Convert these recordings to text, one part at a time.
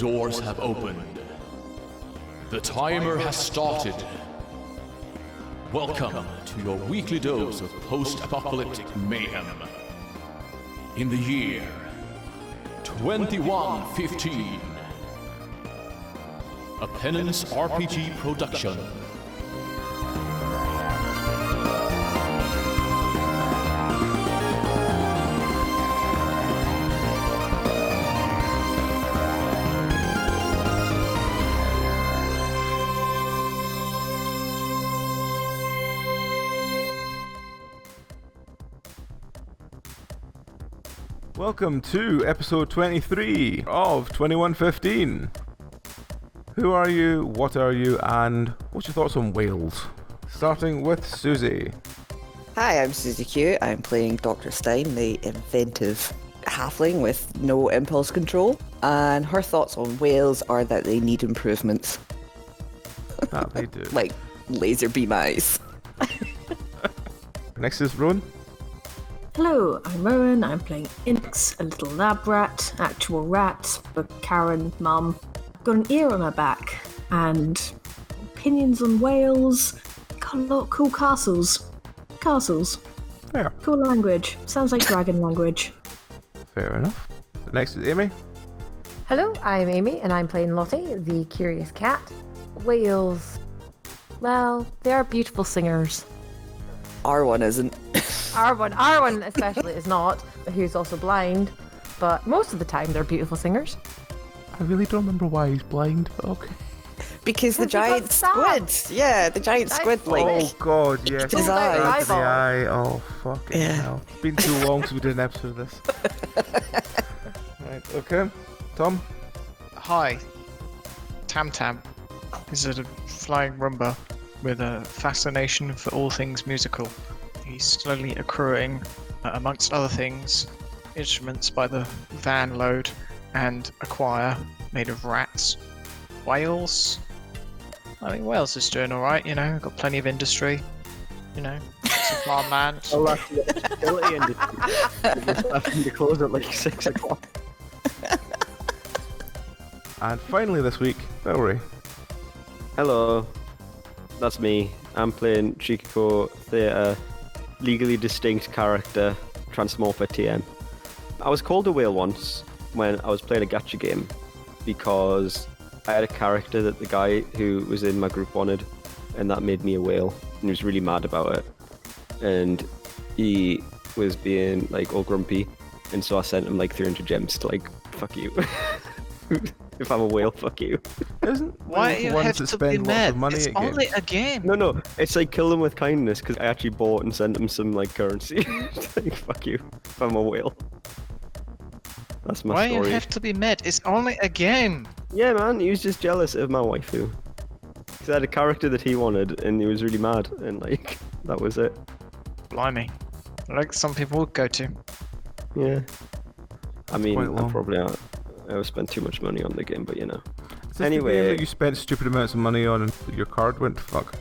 doors have opened. The timer has started. Welcome to your weekly dose of post-apocalyptic mayhem. In the year 2115, a Penance RPG production. Welcome to episode 23 of 2115. Who are you, what are you, and what's your thoughts on whales? Starting with Susie. Hi, I'm Susie Q. I'm playing Dr. Stein, the inventive halfling with no impulse control. And her thoughts on whales are that they need improvements. That they do. Like laser beam eyes. Next is Rowan. Hello, I'm Rowan. I'm playing Inx, a little lab rat, actual rat, but Karen, mum. Got an ear on her back, and opinions on whales. Got a lot of cool castles. Castles. Fair. Cool language. Sounds like dragon language. Fair enough. Next is Amy. Hello, I'm Amy, and I'm playing Lottie, the curious cat. Whales, well, they are beautiful singers. R1 isn't. R1 especially is not, who's also blind, but most of the time they're beautiful singers. I really don't remember why he's blind, but okay. Because the giant squid. Yeah, the giant squid, like. Oh god, yes. His eyes. The eye. Oh, fucking hell. It's been too long since we did an episode of this. Right, okay. Tom? Hi. Tam Tam is a flying Roomba with a fascination for all things musical. He's slowly accruing, amongst other things, instruments by the van load and a choir made of rats. Wales? I mean, Wales is doing alright, you know, got plenty of industry, you know, it's a farmland. Oh, that's the facility industry. We're starting to close at like 6 o'clock. And finally this week, Valerie. Hello, that's me. I'm playing Chikako Theatre, legally distinct character, Transmorpher TM. I was called a whale once when I was playing a gacha game because I had a character that the guy who was in my group wanted, and that made me a whale, and he was really mad about it. And he was being like all grumpy, and so I sent him like 300 gems to like, fuck you. If I'm a whale, fuck you. Why do you have to be mad? It's only a game. No, it's like kill them with kindness, because I actually bought and sent them some like currency. Like, fuck you, if I'm a whale. That's my story. Why you have to be mad? It's only a game. Yeah, man, he was just jealous of my waifu. Because I had a character that he wanted, and he was really mad, and like, that was it. Blimey. Like some people would go to. Yeah. I mean, quite long. I'm probably not. I spent too much money on the game, but you know. Is this Anyway, the game that you spent stupid amounts of money on and your card went to fuck?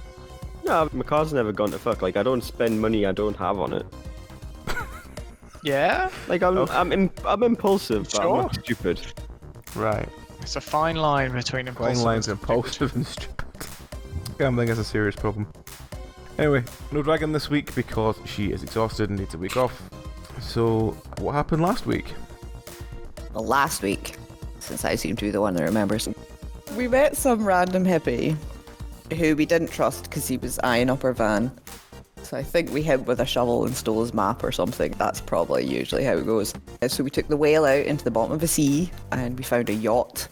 no, my card's never gone to fuck. Like, I don't spend money I don't have on it. Yeah? Like, I'm impulsive, but I'm not Sure. stupid. Right. It's a fine line between impulsive Fine lines, and impulsive and stupid. Gambling is a serious problem. Anyway, no dragon this week because she is exhausted and needs a week off. So, what happened last week? Well, last week, since I seem to be the one that remembers, we met some random hippie who we didn't trust because he was eyeing up our van. So I think we hit him with a shovel and stole his map or something. That's probably usually how it goes. So we took the whale out into the bottom of the sea and we found a yacht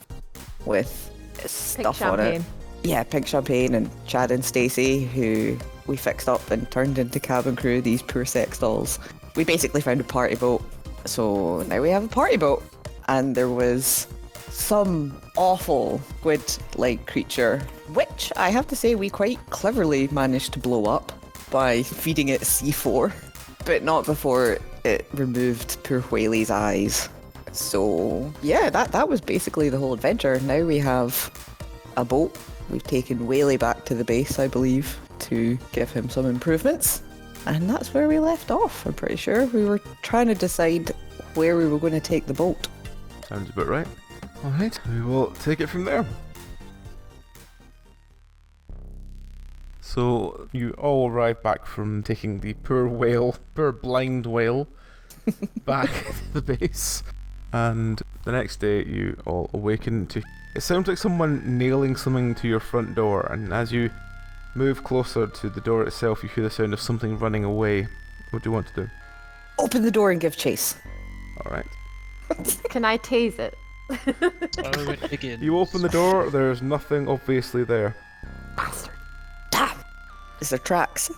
with stuff on it. Yeah, pink champagne, and Chad and Stacey, who we fixed up and turned into cabin crew, these poor sex dolls. We basically found a party boat. So now we have a party boat. And there was some awful squid-like creature, which I have to say we quite cleverly managed to blow up by feeding it C4, but not before it removed poor Whaley's eyes. So yeah, that was basically the whole adventure. Now we have a boat. We've taken Whaley back to the base, I believe, to give him some improvements. And that's where we left off, I'm pretty sure. We were trying to decide where we were going to take the boat. Sounds about right. Alright, we will take it from there. So, you all arrive back from taking the poor blind whale, back to the base. And the next day, you all awaken to... It sounds like someone nailing something to your front door, and as you move closer to the door itself, you hear the sound of something running away. What do you want to do? Open the door and give chase. Alright. Can I tase it? Oh, it begins. You open the door, there's nothing obviously there. Bastard. Damn! Is there tracks?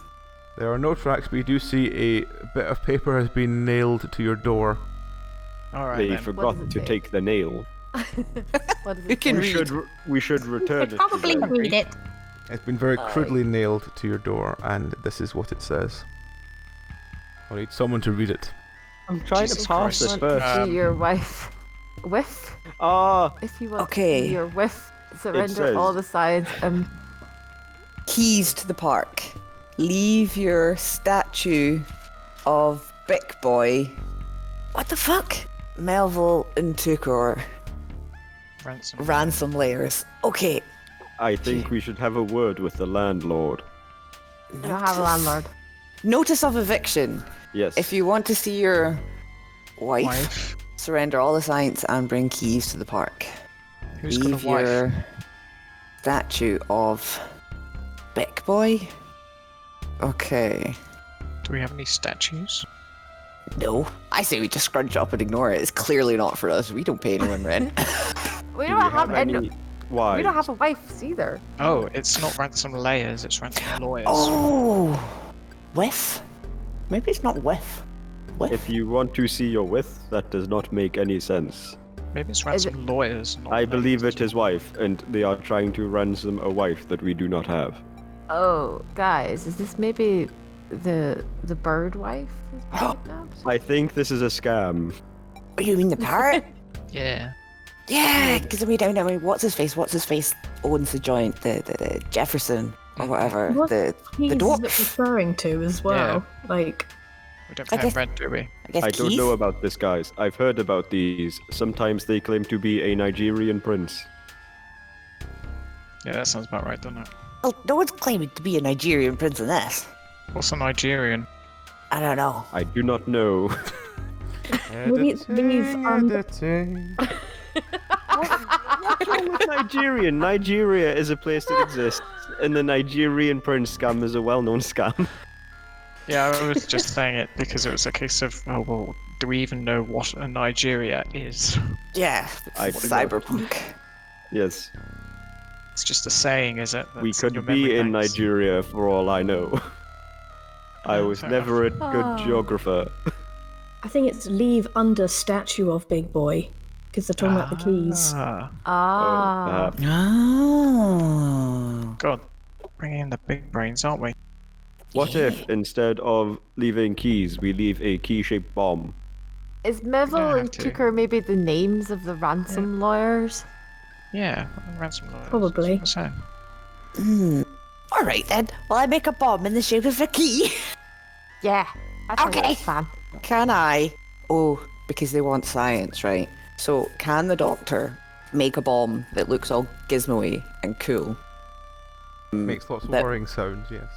There are no tracks, but you do see a bit of paper has been nailed to your door. Alright They then. forgot does it to say? take the nail. What is Who it? can say? read? We should return it. to Probably them. read it. It's been very crudely nailed to your door, and this is what it says. I need someone to read it. I'm trying Jesus to pass Christ. it first. See your wife with. Ah, If you want Okay. to see your with, surrender says- all the science and Keys to the park. Leave your statue of Big Boy. What the fuck? Melville and Tukor. Ransom layers. Okay. I think we should have a word with the landlord. you don't have a landlord. Notice of eviction. Yes. If you want to see your wife, Wife. surrender all the science and bring keys to the park. Who's got Leave a wife? your statue of Big Boy. Okay. Do we have any statues? No. I say we just scrunch up and ignore it. It's clearly not for us. We don't pay anyone rent. We Do don't we have any. Why? We don't have a wife either. Oh, it's not ransom layers, it's ransom lawyers. Oh, whiff? Maybe it's not whiff. Whiff? If you want to see your with, that does not make any sense. Maybe it's ransom lawyers. Not I believe layers. it is wife, and they are trying to ransom a wife that we do not have. Oh, guys, is this maybe the bird wife? is kidnapped? I think this is a scam. Oh, you mean the parrot? Yeah. Yeah, because we don't know what's his face owns the joint, the Jefferson or whatever. What The keys is it dwarf. referring to as well? Like, We don't I pay guess- rent, do we? I guess I don't keys? know about this, guys. I've heard about these. Sometimes they claim to be a Nigerian prince. Yeah, that sounds about right, doesn't it? Well, no one's claiming to be a Nigerian prince in this. What's a Nigerian? I don't know. I do not know. maybe it's these Editing. What's wrong with Nigerian? Nigeria is a place that exists, and the Nigerian prince scam is a well-known scam. Yeah, I was just saying it because it was a case of, oh, well, do we even know what a Nigeria is? Yeah, I it's do not. Cyberpunk. Yes, It's just a saying, is it? we That's in your could be memory in banks? Nigeria for all I know. I Yeah, was fair never a enough. good Oh. geographer. I think it's leave under statue of Big Boy because they're talking about the keys. Ah, Ah. perhaps. Oh. God, bringing in the big brains, aren't we? What if, instead of leaving keys, we leave a key-shaped bomb? Is Melville have and to. Tucker maybe the names of the ransom lawyers? Yeah, ransom lawyers. Probably. That's what I'm saying. Hmm. All right then. Well, I make a bomb in the shape of a key. Yeah. That's Okay. a fan. Can I? Oh, because they want science, right? So, can the doctor make a bomb that looks all gizmo-y and cool? Makes lots of That- whirring sounds, yes.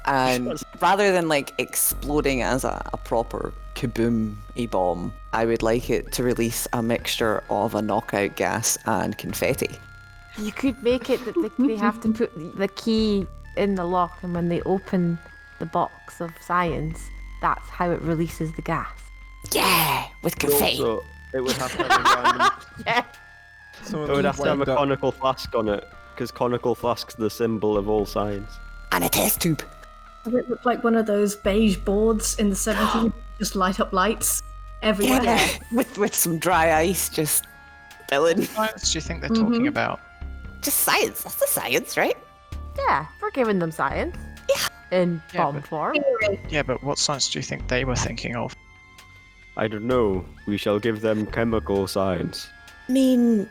And rather than like exploding as a proper kaboom-y bomb, I would like it to release a mixture of a knockout gas and confetti. You could make it that they have to put the key in the lock, and when they open the box of science, that's how it releases the gas. Yeah, with confetti. Also, it would have to have a random... Yeah. It would have to have a conical flask on it, because conical flask's the symbol of all science. And a test tube. Does it look like one of those beige boards in the 70s? Just light up lights everywhere. Yeah, with some dry ice just spilling. What science do you think they're talking about? Just science. That's the science, right? Yeah, we're giving them science. Yeah. In Yeah, bomb but- form. Yeah, but what science do you think they were thinking of? I don't know. We shall give them chemical science. I mean,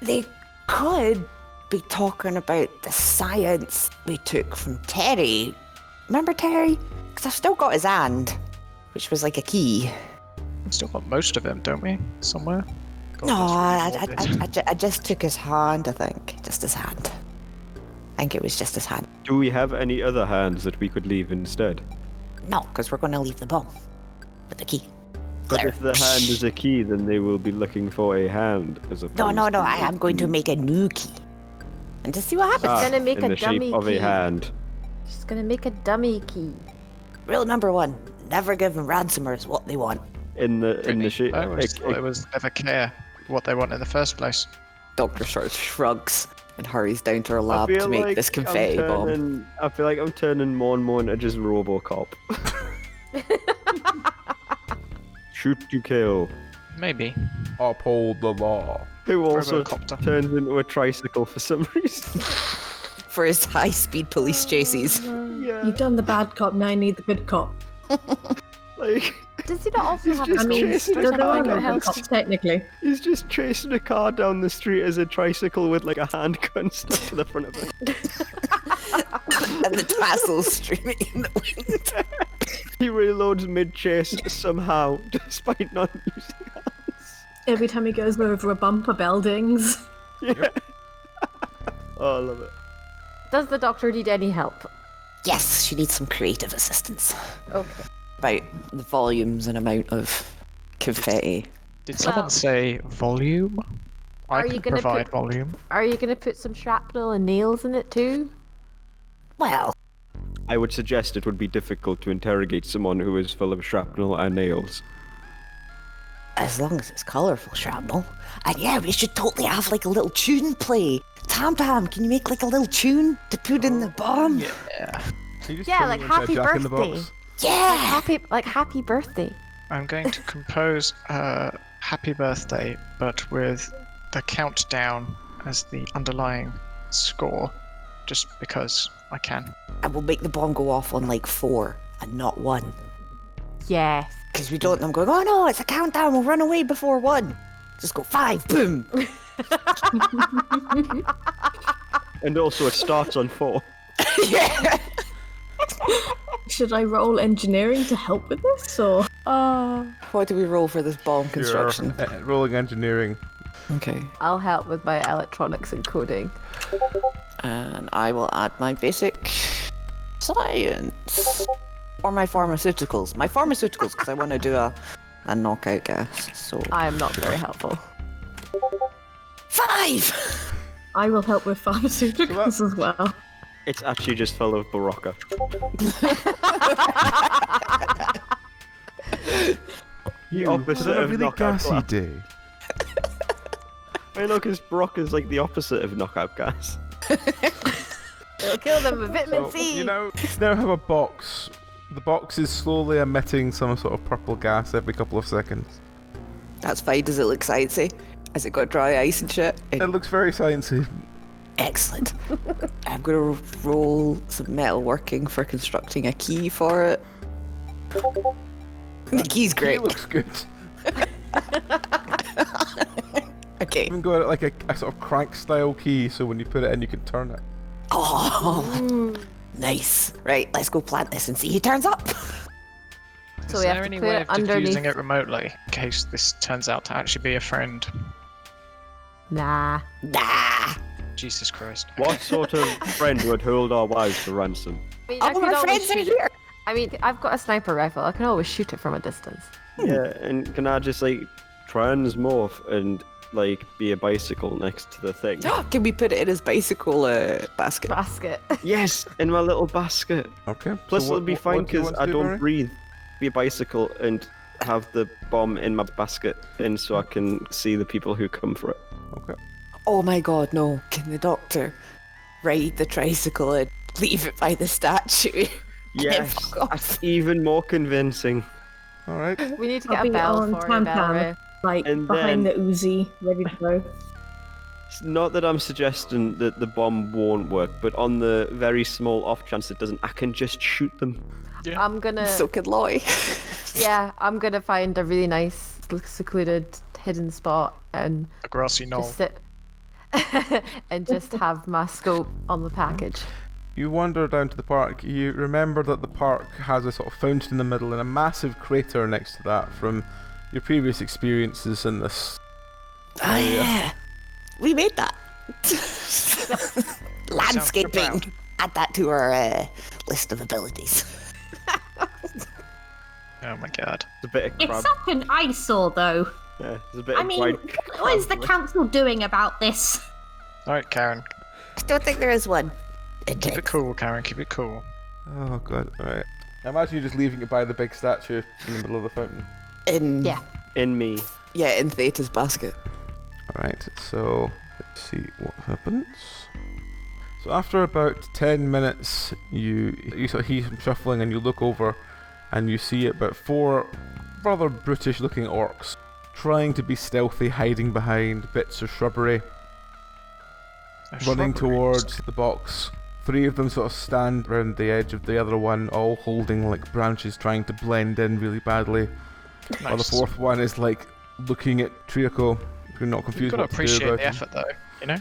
they could be talking about the science we took from Terry. Remember Terry? Because I've still got his hand, which was like a key. We've still got most of them, don't we? Somewhere? No, God, that's really morbid. I just took his hand, I think. Just his hand. I think it was just his hand. Do we have any other hands that we could leave instead? No, because we're going to leave the bomb with the key. But There. if the hand is a key, then they will be looking for a hand as opposed No, to I am going to make a new key. And just see what happens. Ah, gonna make in a the shape dummy of key. a hand. She's gonna make a dummy key. Rule number 1, never give ransomers what they want. In the shape. I always thought it was never care what they want in the first place. Doctor sort of shrugs and hurries down to her lab to make this confetti bomb. I feel like I'm turning more and more into just RoboCop. Shoot to kill. Maybe. Uphold the law. Who also Robocopter. turns into a tricycle for some reason. For his high-speed police chases. Yeah. You've done the bad cop, now you need the good cop. Like, Does he not also have just I mean, chasing there a are car no good cops, technically. he's just chasing a car down the street as a tricycle with like a handgun stuck to the front of it. And the tassels streaming in the wind. He reloads mid-chase somehow, despite not using hands. Every time he goes over a bump of buildings. Yeah. Oh, I love it. Does the doctor need any help? Yes, she needs some creative assistance. Okay. About the volumes and amount of confetti. Did someone Well- say volume? I Are you can gonna provide put- volume. Are you gonna put some shrapnel and nails in it too? Well, I would suggest it would be difficult to interrogate someone who is full of shrapnel and nails. as long as it's colourful shrapnel. And yeah, we should totally have like a little tune play. Tam Tam, can you make like a little tune to put in the bomb? Yeah. Can you just Yeah, turn like me into a happy Jack in the birthday. Box? Yeah! Happy birthday. I'm going to compose a happy birthday, but with the countdown as the underlying score, just because I can. And we'll make the bomb go off on like 4 and not 1. Yes. Because we don't want them going, oh no, it's a countdown, we'll run away before 1. Just go 5, boom! And also it starts on 4. Yeah! Should I roll engineering to help with this, or? What do we roll for this bomb construction? You're, rolling engineering. Okay. I'll help with my electronics and coding. And I will add my basic science. Or my pharmaceuticals. My pharmaceuticals, because I want to do a knockout gas. So I am not very helpful. 5! I will help with pharmaceuticals as well. It's actually just full of Barocca. The opposite Is it a of really knockout gassy gas. day? I know, because Barocca's like the opposite of knockout gas. It'll kill them with vitamin So, C. you know, now have a box. The box is slowly emitting some sort of purple gas every couple of seconds. That's fine. Does it look sciencey? Has it got dry ice and shit? It looks very sciencey. Excellent. I'm going to roll some metal working for constructing a key for it. The key's great. It looks good. Okay. Even got like a sort of crank style key, so when you put it in, you can turn it. Oh, nice. Right, let's go plant this and see who turns up. So Is we have there to any put way it of underneath. diffusing it remotely in case this turns out to actually be a friend? Nah. Nah. Jesus Christ. What sort of friend would hold our wives to ransom? I mean, All I of could our always friends are shoot it. here. I mean, I've got a sniper rifle. I can always shoot it from a distance. Yeah, and can I just like transmorph and like be a bicycle next to the thing? Can we put it in his bicycle basket? Basket. Yes, in my little basket. Okay. Plus so it'll be fine do you because want to I do, don't Barry? breathe. Be a bicycle and have the bomb in my basket, and so I can see the people who come for it. Okay. Oh my god, no. Can the doctor ride the tricycle and leave it by the statue? Yes, fuck off. that's even more convincing. All right. We need to I'll get a be bell on for Tam it, Tam. Valerie. Like, And behind then- the Uzi, ready to go. It's not that I'm suggesting that the bomb won't work, but on the very small off chance it doesn't, I can just shoot them. I'm gonna. So can Loy. Yeah, I'm gonna find a really nice, secluded, hidden spot and A grassy knoll. just sit and just have my scope on the package. You wander down to the park. You remember that the park has a sort of fountain in the middle and a massive crater next to that from your previous experiences in this Oh yeah, we made that. Sounds Landscaping. profound. Add that to our list of abilities. Oh my god. It's a bit of crab. It's up an eyesore, though. Yeah, there's a bit I of mean, white what is the crab. council doing about this? Alright, Karen. I don't think there is one. Keep it cool, Karen. Keep it cool. Oh god, alright. I imagine you're just leaving it by the big statue in the middle of the fountain. Yeah. In me. Yeah, in Theta's basket. Alright, so let's see what happens. So after about 10 minutes, you sort of hear some shuffling and you look over and you see about 4 rather brutish looking orcs trying to be stealthy, hiding behind bits of shrubbery, running towards the box. 3 of them sort of stand around the edge of the other one, all holding like branches trying to blend in really badly. While the 4th one is like looking at Triaco, who not confused You've got to what to do appreciate about the him. effort, though. You know?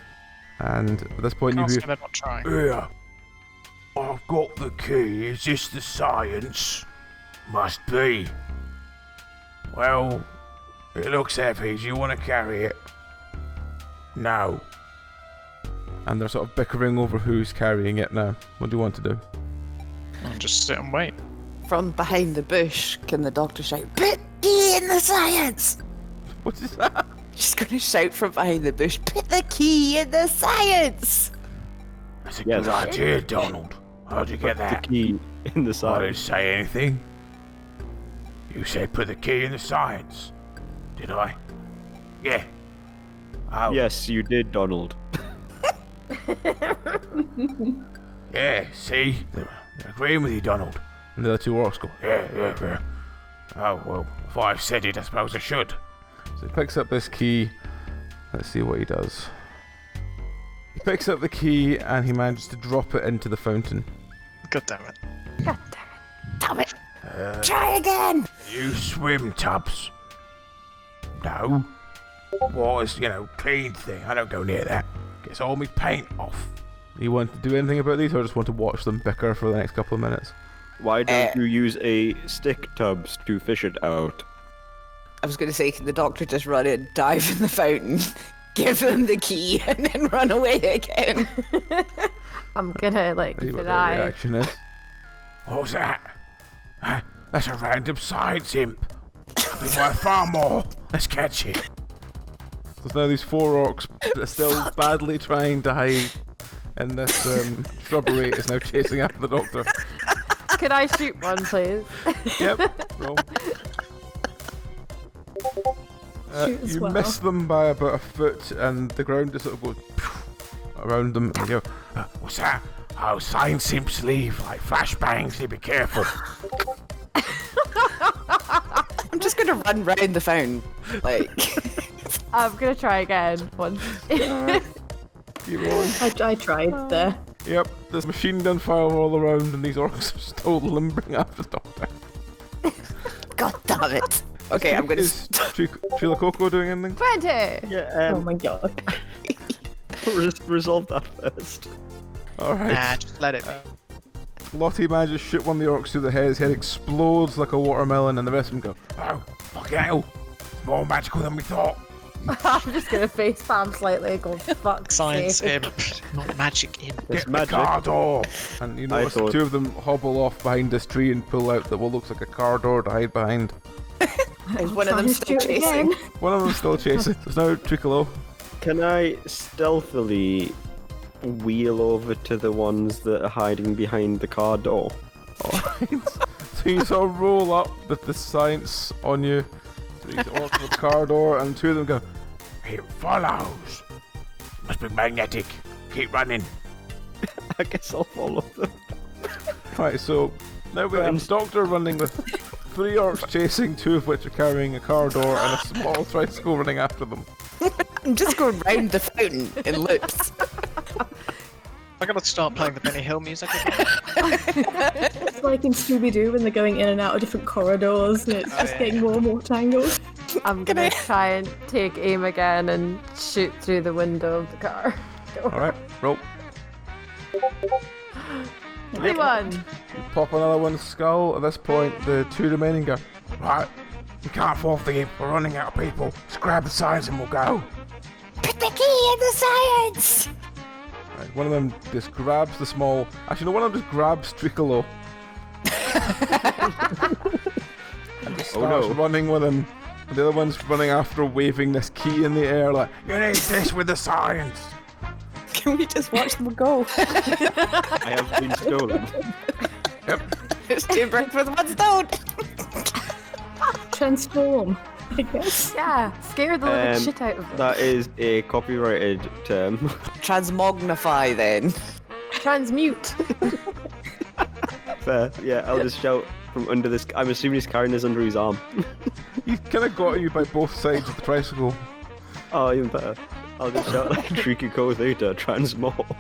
And at this point Can't you say hear, they're not trying. Here. I've got the key. Is this the science? Must be. Well, it looks heavy. Do you want to carry it? No. and they're sort of bickering over who's carrying it now. What do you want to do? Just sit and wait. From behind the bush, can the doctor shout, "Put key in the science!" What is that? She's going to shout from behind the bush, "Put the key in the science!" That's a Yes. good idea, Donald. How'd you get The that? key in the I side. didn't say anything. You said put the key in the science. Did I? Yeah. Oh, Yes, you did, Donald. yeah, see? They're agreeing with you, Donald. And the other two orcs go, Yeah. Oh, well, if I've said it, I suppose I should. So he picks up this key. Let's see what he does. He picks up the key and he manages to drop it into the fountain. God damn it. Damn it! Try again! You swim, Tubbs. No. Water's, clean thing. I don't go near that. Gets all me paint off. You want to do anything about these or just want to watch them bicker for the next couple of minutes? Why don't you use a stick, Tubbs, to fish it out? I was going to say, can the doctor just run in, dive in the fountain, give him the key, and then run away again? I'm gonna See keep what an their eye. reaction is. What was that? That's a random science imp. I'll be worth far more. Let's catch it. There's now these 4 orcs that are still badly trying to hide in this shrubbery is now chasing after the doctor. Can I shoot one, please? Yep, roll. Shoot as You well. miss them by about a foot and the ground just sort of goes around them and you go, What's that? Oh, science imps leave like flashbangs. So be careful. I'm just going to run round the fountain. Like, I'm gonna try again once. keep rolling. I tried there. Yep, there's machine gun fire all around and these orcs are still limbering after the doctor. God damn it. Okay, I'm going to... Is Trilacoco doing anything? 20! Yeah, Oh my god. resolve that first. Alright. Nah, just let it be. Lottie manages to shoot one of the orcs through the head, his head explodes like a watermelon and the rest of them go, Oh, fucking hell. It's more magical than we thought. I'm just gonna face palm slightly and go, fuck Science sake. imp, not magic imp. It's Get the magic. car door. and you I notice thought- 2 of them hobble off behind this tree and pull out what looks like a car door to hide behind. Is one of Try them to still shoot chasing? again. One of them's still chasing. There's now Tricolo. Can I stealthily wheel over to the ones that are hiding behind the car door? Alright. So you sort of roll up with the science on you. So you walk to the car door and 2 of them go, It follows. Must be magnetic. Keep running. I guess I'll follow them. right, so now we have a doctor running with 3 orcs chasing, 2 of which are carrying a car door and a small tricycle running after them. I'm just going round the fountain in loops. I gotta start playing the Benny Hill music again. It's like in Scooby-Doo when they're going in and out of different corridors and it's just yeah. getting more and more tangled. I'm gonna try and take aim again and shoot through the window of the car. Alright, roll. 21! You pop another one's skull. At this point, the 2 remaining go, Right. We can't fall for the imp. We're running out of people. Just grab the signs and we'll go. the key in the science! Right, one of them just grabs the small... Actually, no, one of them just grabs Tricolo. And just starts running with him. And the other one's running after, waving this key in the air like, You need this with the science. Can we just watch them go? I have been stolen. It's 2 birds with 1 stone! Transform, I guess. Yeah, scare the living shit out of them. That is a copyrighted term. Transmognify then. Transmute. Fair. Yeah, I'll just shout from under this. I'm assuming he's carrying this under his arm. he's kind of got you by both sides of the tricycle. Oh, even better. I'll just shout like Trikiko Theta, transmorph.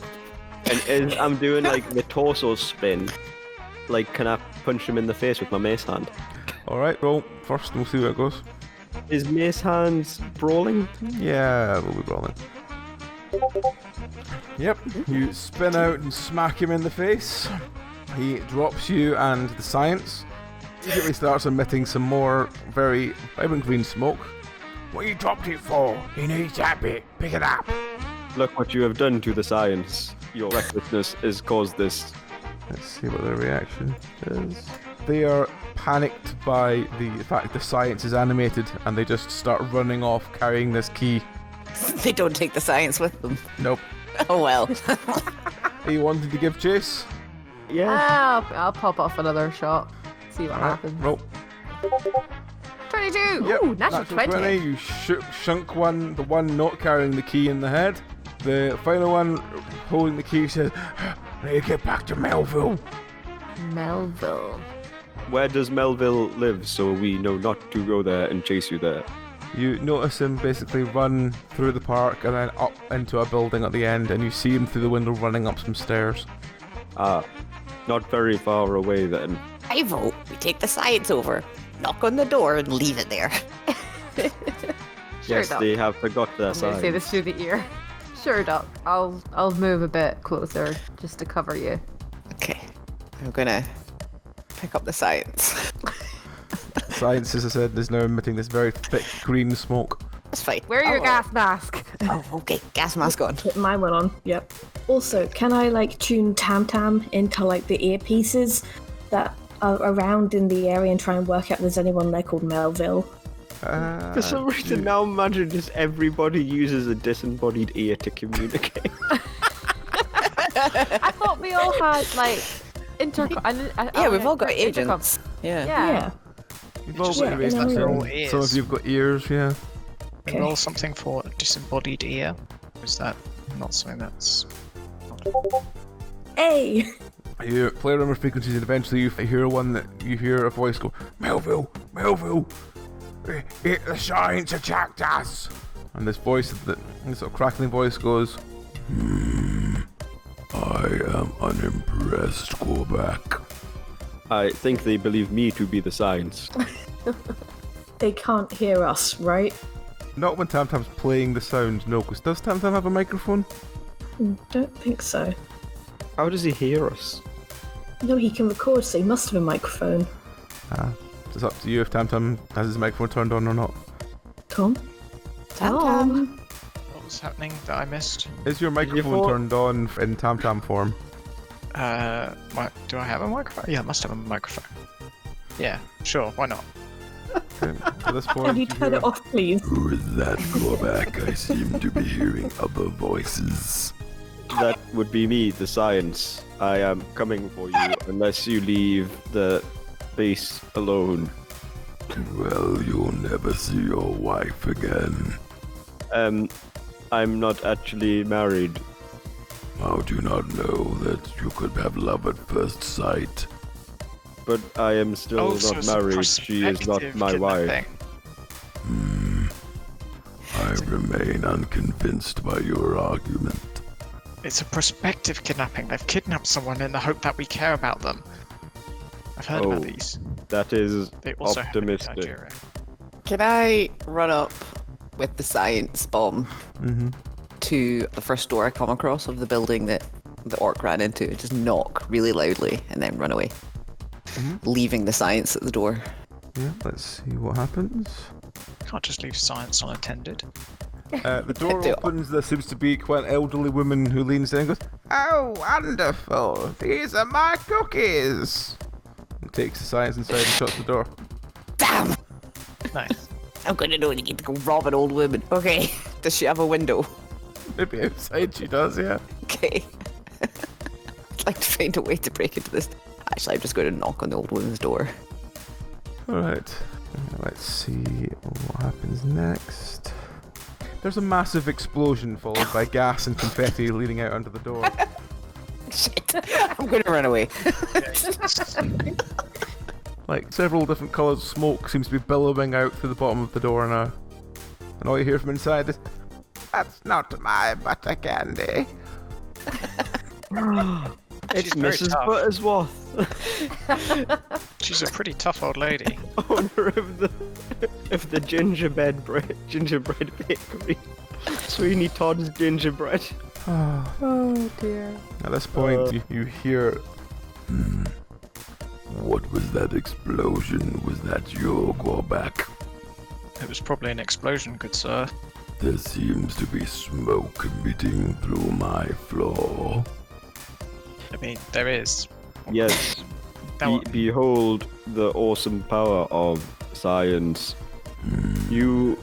And as I'm doing like the torso spin, like can I punch him in the face with my mace hand? Alright, roll first and we'll see where it goes. Is mace hands brawling? Yeah, we'll be rolling. Yep, you spin out and smack him in the face. He drops you and the science. Immediately starts emitting some more very vibrant green smoke. What you dropped it for? He needs that bit. Pick it up. Look what you have done to the science. Your recklessness has caused this. Let's see what their reaction is. They are panicked by the fact the science is animated and they just start running off carrying this key. They don't take the science with them. Nope. Oh well. Are you wanting to give chase? Yeah. I'll pop off another shot. See what happens. Roll. 22! Yep, Ooh, natural 20. You shunk one, the one not carrying the key in the head. The final one holding the key says, I need to get back to Melville. Melville. Where does Melville live so we know not to go there and chase you there? You notice him basically run through the park and then up into a building at the end, and you see him through the window running up some stairs. Ah, not very far away then. I vote we take the science over, knock on the door and leave it there. Sure, Yes, Doc. they have forgot their I'm gonna say sign. this through the ear. Sure, Doc. I'll move a bit closer just to cover you. Okay, I'm gonna pick up the science. Science, as I said, is now emitting this very thick green smoke. That's fine. Wear your Oh, gas mask. Oh, okay. Gas mask on. Put my one on. Yep. Also, can I like tune Tam Tam into like the earpieces that are around in the area and try and work out if there's anyone there called Melville? For some reason, now imagine just everybody uses a disembodied ear to communicate. I thought we all had like intercom. Yeah, we've all got agents. Yeah. Yeah. You've all Just got yeah, ears, in a some- room. some of you've got ears, yeah. Okay. Roll something for a disembodied ear. Or is that not something that's... Hey! You play around with frequencies and eventually you hear you hear a voice go, Melville, the science attacked us. and this voice, this sort of crackling voice goes, I am unimpressed. Go back. I think they believe me to be the science. They can't hear us, right? not when Tam Tam's playing the sound, no, because does Tam Tam have a microphone? Don't think so. How does he hear us? No, he can record, so he must have a microphone. It's up to you if Tam Tam has his microphone turned on or not. Tom? Tam. What was happening that I missed? Is your microphone thought- turned on in Tam Tam form? Do I have a microphone? Yeah, I must have a microphone. Yeah, sure, why not? Okay, at this point, Can you turn it off, please? Who is that? Go back. I seem to be hearing other voices. That would be me, the science. I am coming for you unless you leave the base alone. Well, you'll never see your wife again. I'm not actually married. How do you not know that you could have love at first sight? But I am still so not it's a married. She is not prospective my wife. kidnapping. I remain unconvinced by your argument. It's a prospective kidnapping. They've kidnapped someone in the hope that we care about them. I've heard Oh. about these. That is They also happen in optimistic. Nigeria. Can I run up with the science bomb to the first door I come across of the building that the orc ran into? Just knock really loudly and then run away, leaving the science at the door. Yeah, let's see what happens. Can't just leave science unattended. The door Do- opens. There seems to be quite an elderly woman who leans in and goes, "Oh, wonderful! These are my cookies!" And takes the science inside and shuts the door. Damn! Nice. I'm gonna know to get to go rob an old woman. Okay. Does she have a window? Maybe outside she does, yeah. Okay. I'd like to find a way to break into this. Actually, I'm just going to knock on the old woman's door. Alright. Let's see what happens next. There's a massive explosion followed by gas and confetti leading out under the door. Shit. I'm going to run away. Like, several different colours of smoke seems to be billowing out through the bottom of the door now. And all you hear from inside is, "That's not my butter candy." It's very Mrs. tough. Buttersworth. She's a pretty tough old lady. Owner of the gingerbread bakery. Sweeney Todd's gingerbread. Oh dear. At this point, you hear, What was that explosion? Was that your callback? It was probably an explosion, good sir. There seems to be smoke emitting through my floor. I mean, there is. Yes. That one- Behold the awesome power of science. You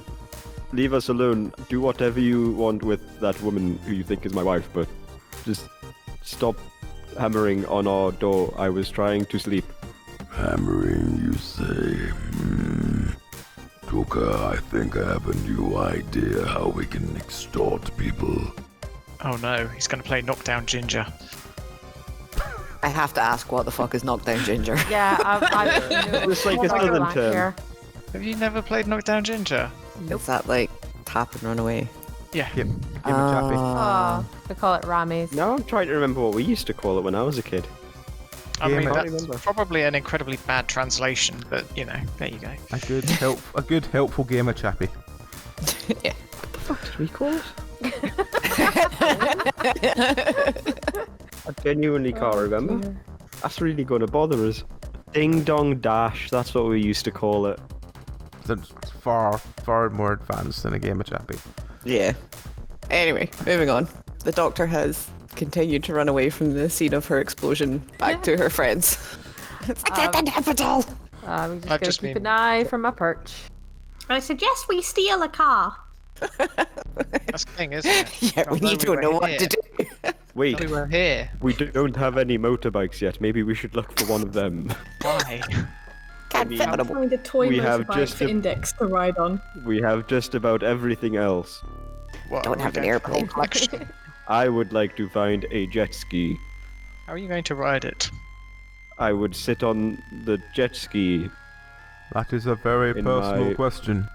leave us alone. Do whatever you want with that woman who you think is my wife, but just stop hammering on our door. I was trying to sleep. Hammering, you say? Tuka, I think I have a new idea how we can extort people. Oh no, he's going to play Knockdown Ginger. I have to ask, what the fuck is Knockdown Ginger? Yeah, I've It's like a southern term. Have you never played Knockdown Ginger? Is that like tap and run away? Yeah. "Yep, give a chappy." Oh, we call it Rammies. Now I'm trying to remember what we used to call it when I was a kid. I Yeah, mean, I that's remember. probably an incredibly bad translation, but you know, there you go. A good helpful game of chappy. Yeah. What did we call it? I genuinely can't remember. Dear. That's really going to bother us. Ding Dong Dash, that's what we used to call it. It's far more advanced than a game of chappy. Yeah. Anyway, moving on. The doctor has continued to run away from the scene of her explosion back to her friends. It's the capital! We I've just gotta just keep been- an eye from my perch. I suggest we steal a car. That's the thing, isn't it? Yeah, we need to know what to do. Wait, We were here. we don't have any motorbikes yet. Maybe we should look for one of them. Why? Can't mean, fit on a Find a toy We have motorbike just for a- Index to ride on. We have just about everything else. What, Don't are have we an going for airplane. collection? I would like to find a jet ski. How are you going to ride it? I would sit on the jet ski, That is a very In personal my- question.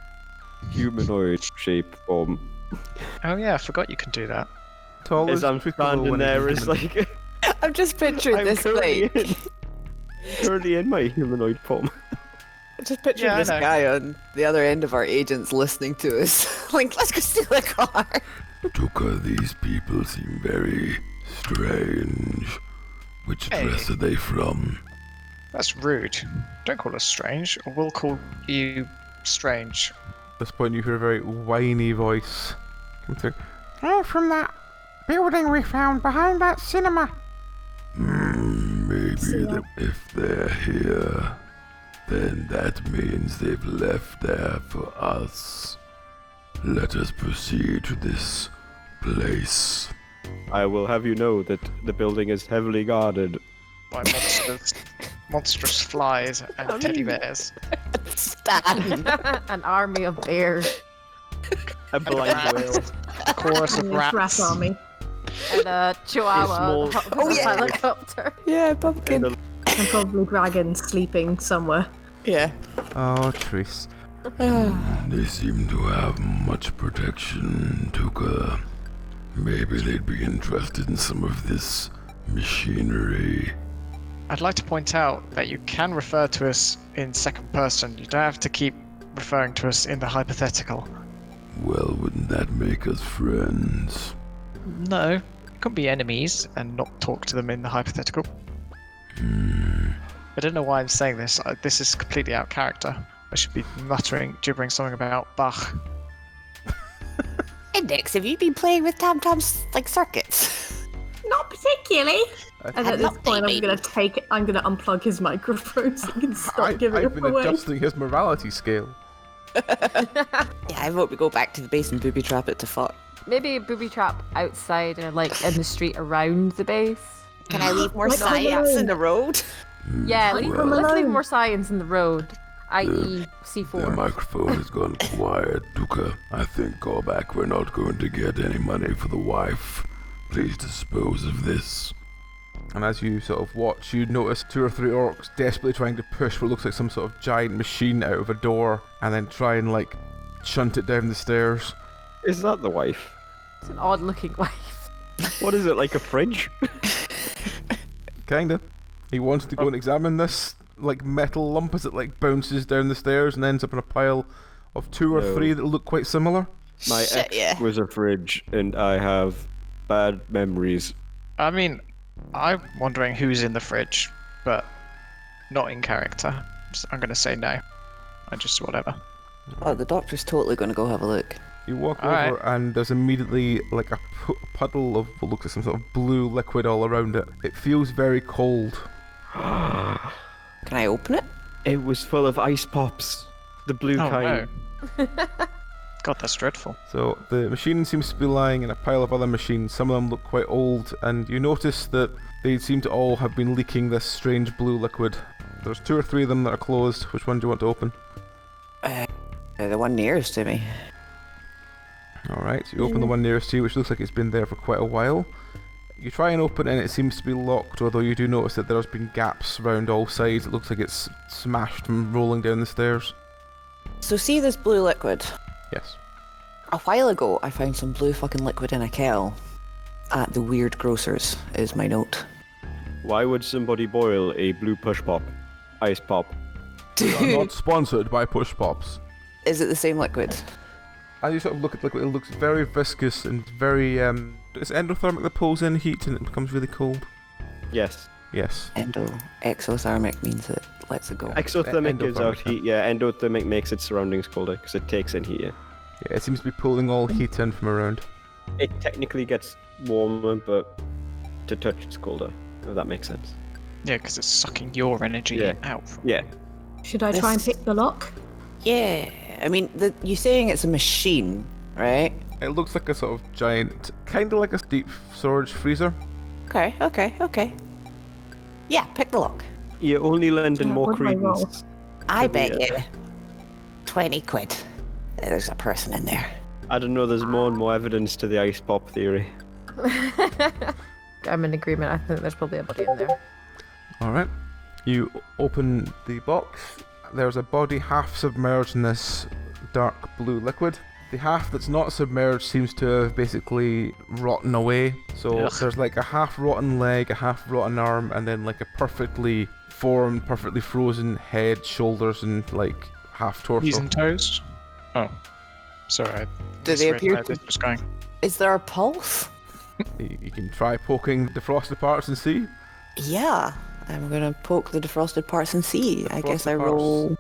humanoid shape form. Oh yeah, I forgot you can do that. Tall As I'm Piccolo standing when there, he's it's human. like I'm just picturing I'm this currently like currently in my humanoid form. just picturing Yeah, I this know. guy on the other end of our agents listening to us. Like, let's go steal a car. Tuka, these people seem very strange. Which Hey. dress are they from? That's rude. Don't call us strange, or we'll call you strange. At this point, you hear a very whiny voice come through. "Oh, from that building we found behind that cinema." Maybe if they're here, then that means they've left there for us. Let us proceed to this place. I will have you know that the building is heavily guarded. By monstrous flies and teddy bears. Stan. An army of bears A blind whale. A chorus of Rat rats. army. and a chihuahua small- Oh, yeah. helicopter. Yeah, pumpkin. And And probably dragons sleeping somewhere. Yeah. Oh, Tris. They seem to have much protection, Tuka. Maybe they'd be interested in some of this machinery. I'd like to point out that you can refer to us in second person. You don't have to keep referring to us in the hypothetical. Well, wouldn't that make us friends? No, you couldn't be enemies and not talk to them in the hypothetical. I don't know why I'm saying this. This is completely out of character. I should be gibbering something about Bach. Index, have you been playing with Tam Tam's like circuits? Not particularly. And at this point, I'm going to unplug his microphone so he can stop giving I've it been away. adjusting his morality scale. Yeah, I vote we go back to the base and booby trap it to fuck. Maybe a booby trap outside or like in the street around the base. Can I leave more Like science alone. in the road? Yeah, Leave let's them leave alone. more science in the road, i.e. The C4. microphone has gone quiet, Duka. I think call back. We're not going to get any money for the wife. Please dispose of this. And as you sort of watch, you notice 2 or 3 orcs desperately trying to push what looks like some sort of giant machine out of a door and then try and like shunt it down the stairs. Is that the wife? It's an odd looking wife. What is it, like a fridge? Kinda. He wanted to go and examine this like metal lump as it like bounces down the stairs and ends up in a pile of 2 or No. 3 that look quite similar. My Shit, ex yeah. was a fridge, and I have bad memories. I mean, I'm wondering who's in the fridge, but not in character. So I'm gonna say no. I just whatever. Oh, the doctor's totally going to go have a look. You walk Alright. over and there's immediately like a puddle of what looks like some sort of blue liquid all around it. It feels very cold. Can I open it? It was full of ice pops. The blue Oh kind. no. God, that's dreadful. So the machine seems to be lying in a pile of other machines. Some of them look quite old, and you notice that they seem to all have been leaking this strange blue liquid. There's 2 or 3 of them that are closed. Which one do you want to open? The one nearest to me. Alright, so you open the one nearest to you, which looks like it's been there for quite a while. You try and open it and it seems to be locked, although you do notice that there's been gaps around all sides. It looks like it's smashed from rolling down the stairs. So see this blue liquid? Yes. A while ago, I found some blue fucking liquid in a kettle at the Weird Grocers, is my note. Why would somebody boil a blue push pop? Ice pop. We are not sponsored by Push Pops. Is it the same liquid? As you sort of look at the liquid, it looks very viscous and very, it's endothermic that pulls in heat and it becomes really cold. Yes. Yes. Exothermic means it lets it go. Exothermic gives out endothermic, heat, yeah. Endothermic makes its surroundings colder because it takes in heat, yeah. Yeah, it seems to be pulling all heat in from around. It technically gets warmer, but to touch it's colder, if that makes sense. Yeah, because it's sucking your energy Yeah. out. From Yeah. Should I try and This- pick the lock? Yeah, I mean, you're saying it's a machine, right? It looks like a sort of giant, kind of like a deep storage freezer. Okay. Yeah, pick the lock. You're only lending Yeah, more what do I roll? credence. I Could be bet it. you 20 quid. There's a person in there. I don't know, there's more and more evidence to the ice pop theory. I'm in agreement. I think there's probably a body in there. Alright. You open the box. There's a body half submerged in this dark blue liquid. The half that's not submerged seems to have basically rotten away. So Ugh. there's like a half rotten leg, a half rotten arm, and then like a perfectly formed, perfectly frozen head, shoulders, and like half torso. Knees and toes? Oh. Sorry. I Do they misread appear where to- this was going. Is there a pulse? You can try poking the defrosted parts and see. Yeah, I'm gonna poke the defrosted parts and see. I guess I Defrosted parts roll.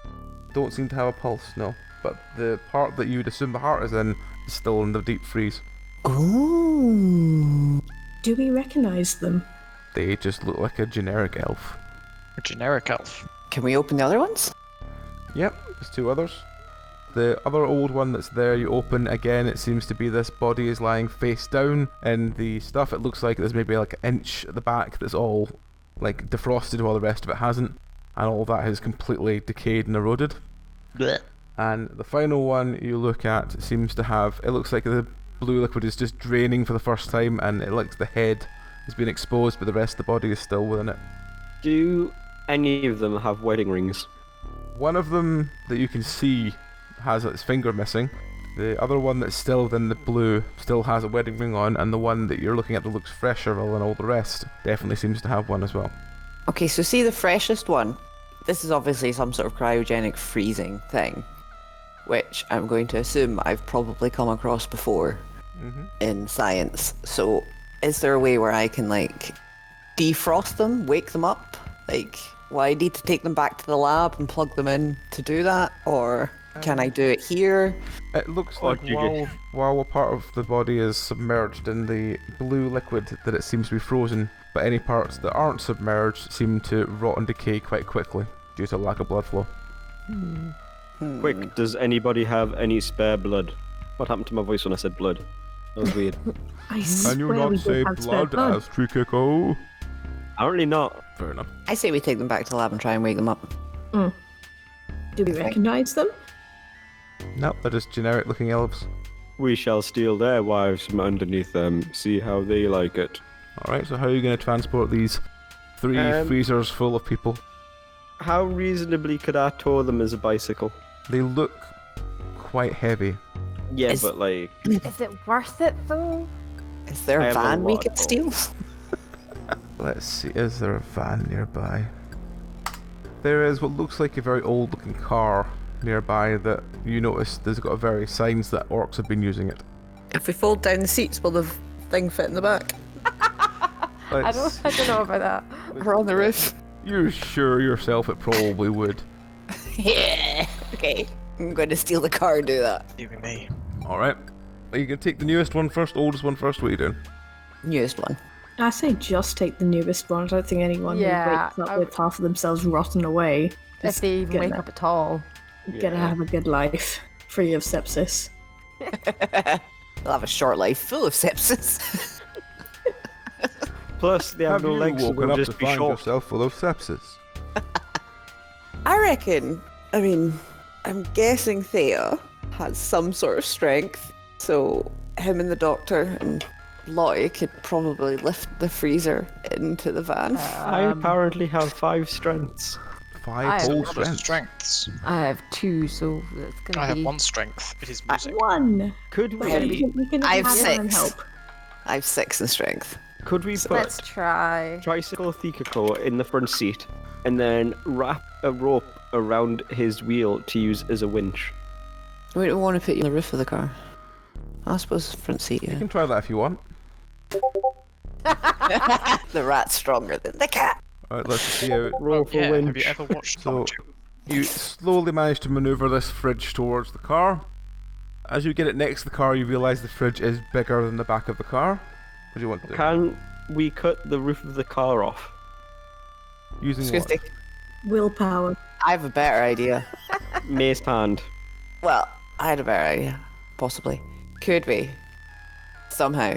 Don't seem to have a pulse, no. But the part that you'd assume the heart is in is still in the deep freeze. Ooh. Do we recognise them? They just look like a generic elf. A generic elf. Can we open the other ones? Yep, there's 2 others. The other old one that's there, you open again, it seems to be this body is lying face down, and the stuff it looks like there's maybe like an inch at the back that's all like defrosted while the rest of it hasn't, and all that has completely decayed and eroded. Blech. And the final one you look at seems to have, it looks like the blue liquid is just draining for the first time, and it looks the head has been exposed, but the rest of the body is still within it. Do any of them have wedding rings? One of them that you can see has its finger missing. The other one that's still within the blue still has a wedding ring on, and the one that you're looking at that looks fresher than all the rest definitely seems to have one as well. Okay, so see the freshest one. This is obviously some sort of cryogenic freezing thing, which I'm going to assume I've probably come across before in science. So is there a way where I can like defrost them, wake them up? Like, will I need to take them back to the lab and plug them in to do that? Or Can I do it here? It looks Or like do you while a part of the body is submerged in the blue liquid, that it seems to be frozen, but any parts that aren't submerged seem to rot and decay quite quickly due to lack of blood flow. Quick, does anybody have any spare blood? What happened to my voice when I said blood? That was weird. I swear we did have spare blood. as Trikiko? Apparently not. Fair enough. I say we take them back to the lab and try and wake them up. Do we recognise them? Nope, they're just generic looking elves. We shall steal their wives from underneath them, see how they like it. Alright, so how are you going to transport these 3 freezers full of people? How reasonably could I tow them as a bicycle? They look quite heavy. Yeah, Is- but like, Is it worth it though? Is there I a have a van we lot could of steal? Let's see, is there a van nearby? There is what looks like a very old looking car nearby that you notice there's got very signs that orcs have been using it. If we fold down the seats, will the thing fit in the back? I don't know about that. Or on the roof? You're sure yourself it probably would. Yeah. Okay. I'm going to steal the car and do that. You and me. Alright. Are you going to take the newest one first, oldest one first? What are you doing? Newest one. I say just take the newest one. I don't think anyone Yeah, who wakes up I- with half of themselves rotting away If is they even wake gonna, up at all. gonna have a good life, free of sepsis. They'll have a short life full of sepsis. plus they have no you legs, so woken they'll up to just be find short. yourself full of sepsis? I reckon, I mean, I'm guessing Thea has some sort of strength, so him and the doctor and Lottie could probably lift the freezer into the van. I apparently have 5 strengths. 5 whole What are strengths. strengths? I have 2, so it's I gonna have be. 1 strength. It is music. One. Could We can I have have Aaron 6. help. I have 6 in strength. Could we put Let's try. Tricycle Thikako in the front seat and then wrap a rope around his wheel to use as a winch? We don't want to put you on the roof of the car. I suppose front seat, You yeah. can try that if you want. The rat's stronger than the cat. Alright, let's see how... Roll for Yeah, winch. have you ever watched So, Tom and you slowly manage to maneuver this fridge towards the car. As you get it next to the car, you realise the fridge is bigger than the back of the car. What do you want to do? Can we cut the roof of the car off? Using It's gonna what? take- Willpower. I have a better idea. Mace hand. Well, I had a better idea. Possibly. Could we somehow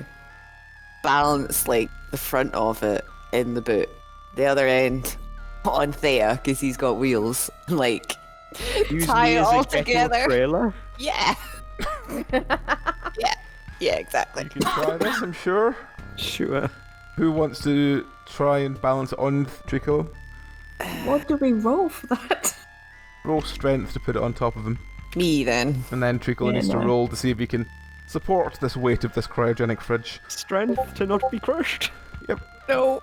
balance like the front of it in the boot, the other end on Thea because he's got wheels, like Use tie me it as all a ghetto together? trailer. Yeah. Yeah, exactly. You can try this, I'm sure. Sure. Who wants to try and balance it on Trico? What do we roll for that? Roll strength to put it on top of him. Me then. And then Trico Yeah, needs to no. roll to see if he can support this weight of this cryogenic fridge. Strength to not be crushed. No.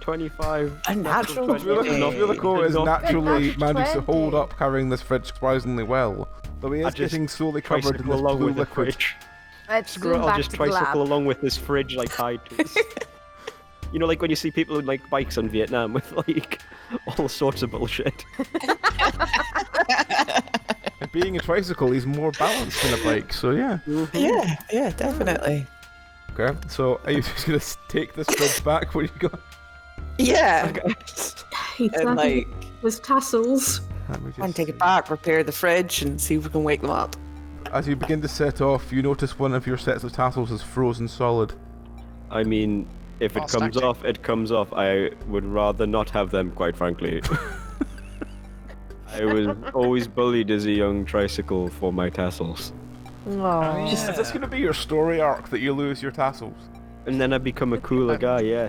25. A natural 20. Vilico is Not- naturally Natural managed to 20. hold up carrying this fridge surprisingly well. Though he I is just getting slowly covered in Tricycle this along blue with the liquid. fridge. Let's Screw it, zoom I'll back just to the tricycle lab. along with this fridge like tied to it. You know, like when you see people on like bikes in Vietnam with like all sorts of bullshit. And being a tricycle, he's more balanced than a bike, so yeah. Yeah, definitely. Okay, so are you just gonna take this fridge back? What do you got? Yeah. He And does like, with tassels. Let me just and take see. it back, repair the fridge, and see if we can wake them up. As you begin to set off, you notice one of your sets of tassels is frozen solid. I mean, if it Fast comes acting. off, it comes off. I would rather not have them, quite frankly. I was always bullied as a young tricycle for my tassels. Aw. Is this gonna be your story arc that you lose your tassels? And then I become a cooler guy, yeah.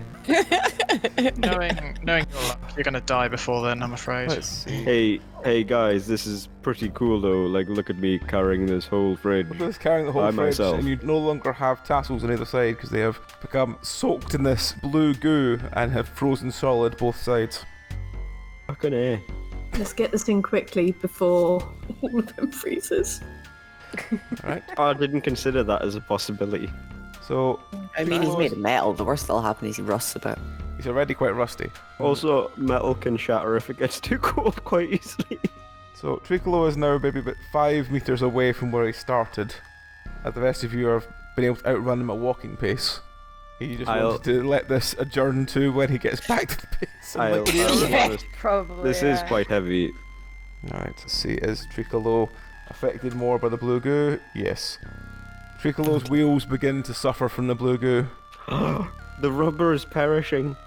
knowing your luck, you're gonna die before then, I'm afraid. Let's see. Hey guys, this is pretty cool though. Like, look at me carrying this whole fridge. We're just carrying the whole By fridge, myself. and you no longer have tassels on either side because they have become soaked in this blue goo and have frozen solid both sides. Fucking A. Let's get this in quickly before all of them freezes. Right. I didn't consider that as a possibility. So I mean, he's made of metal. The worst that'll happen is he rusts a bit. he's already quite rusty. Also, metal can shatter if it gets too cold quite easily. So Tricolo is now maybe about 5 meters away from where he started. The rest of you have been able to outrun him at walking pace. He just wanted to let this adjourn to when he gets back to the base. Probably. This is quite heavy. Alright, let's see. Is Tricolo affected more by the blue goo? Yes. Tricolo's wheels begin to suffer from the blue goo. The rubber is perishing.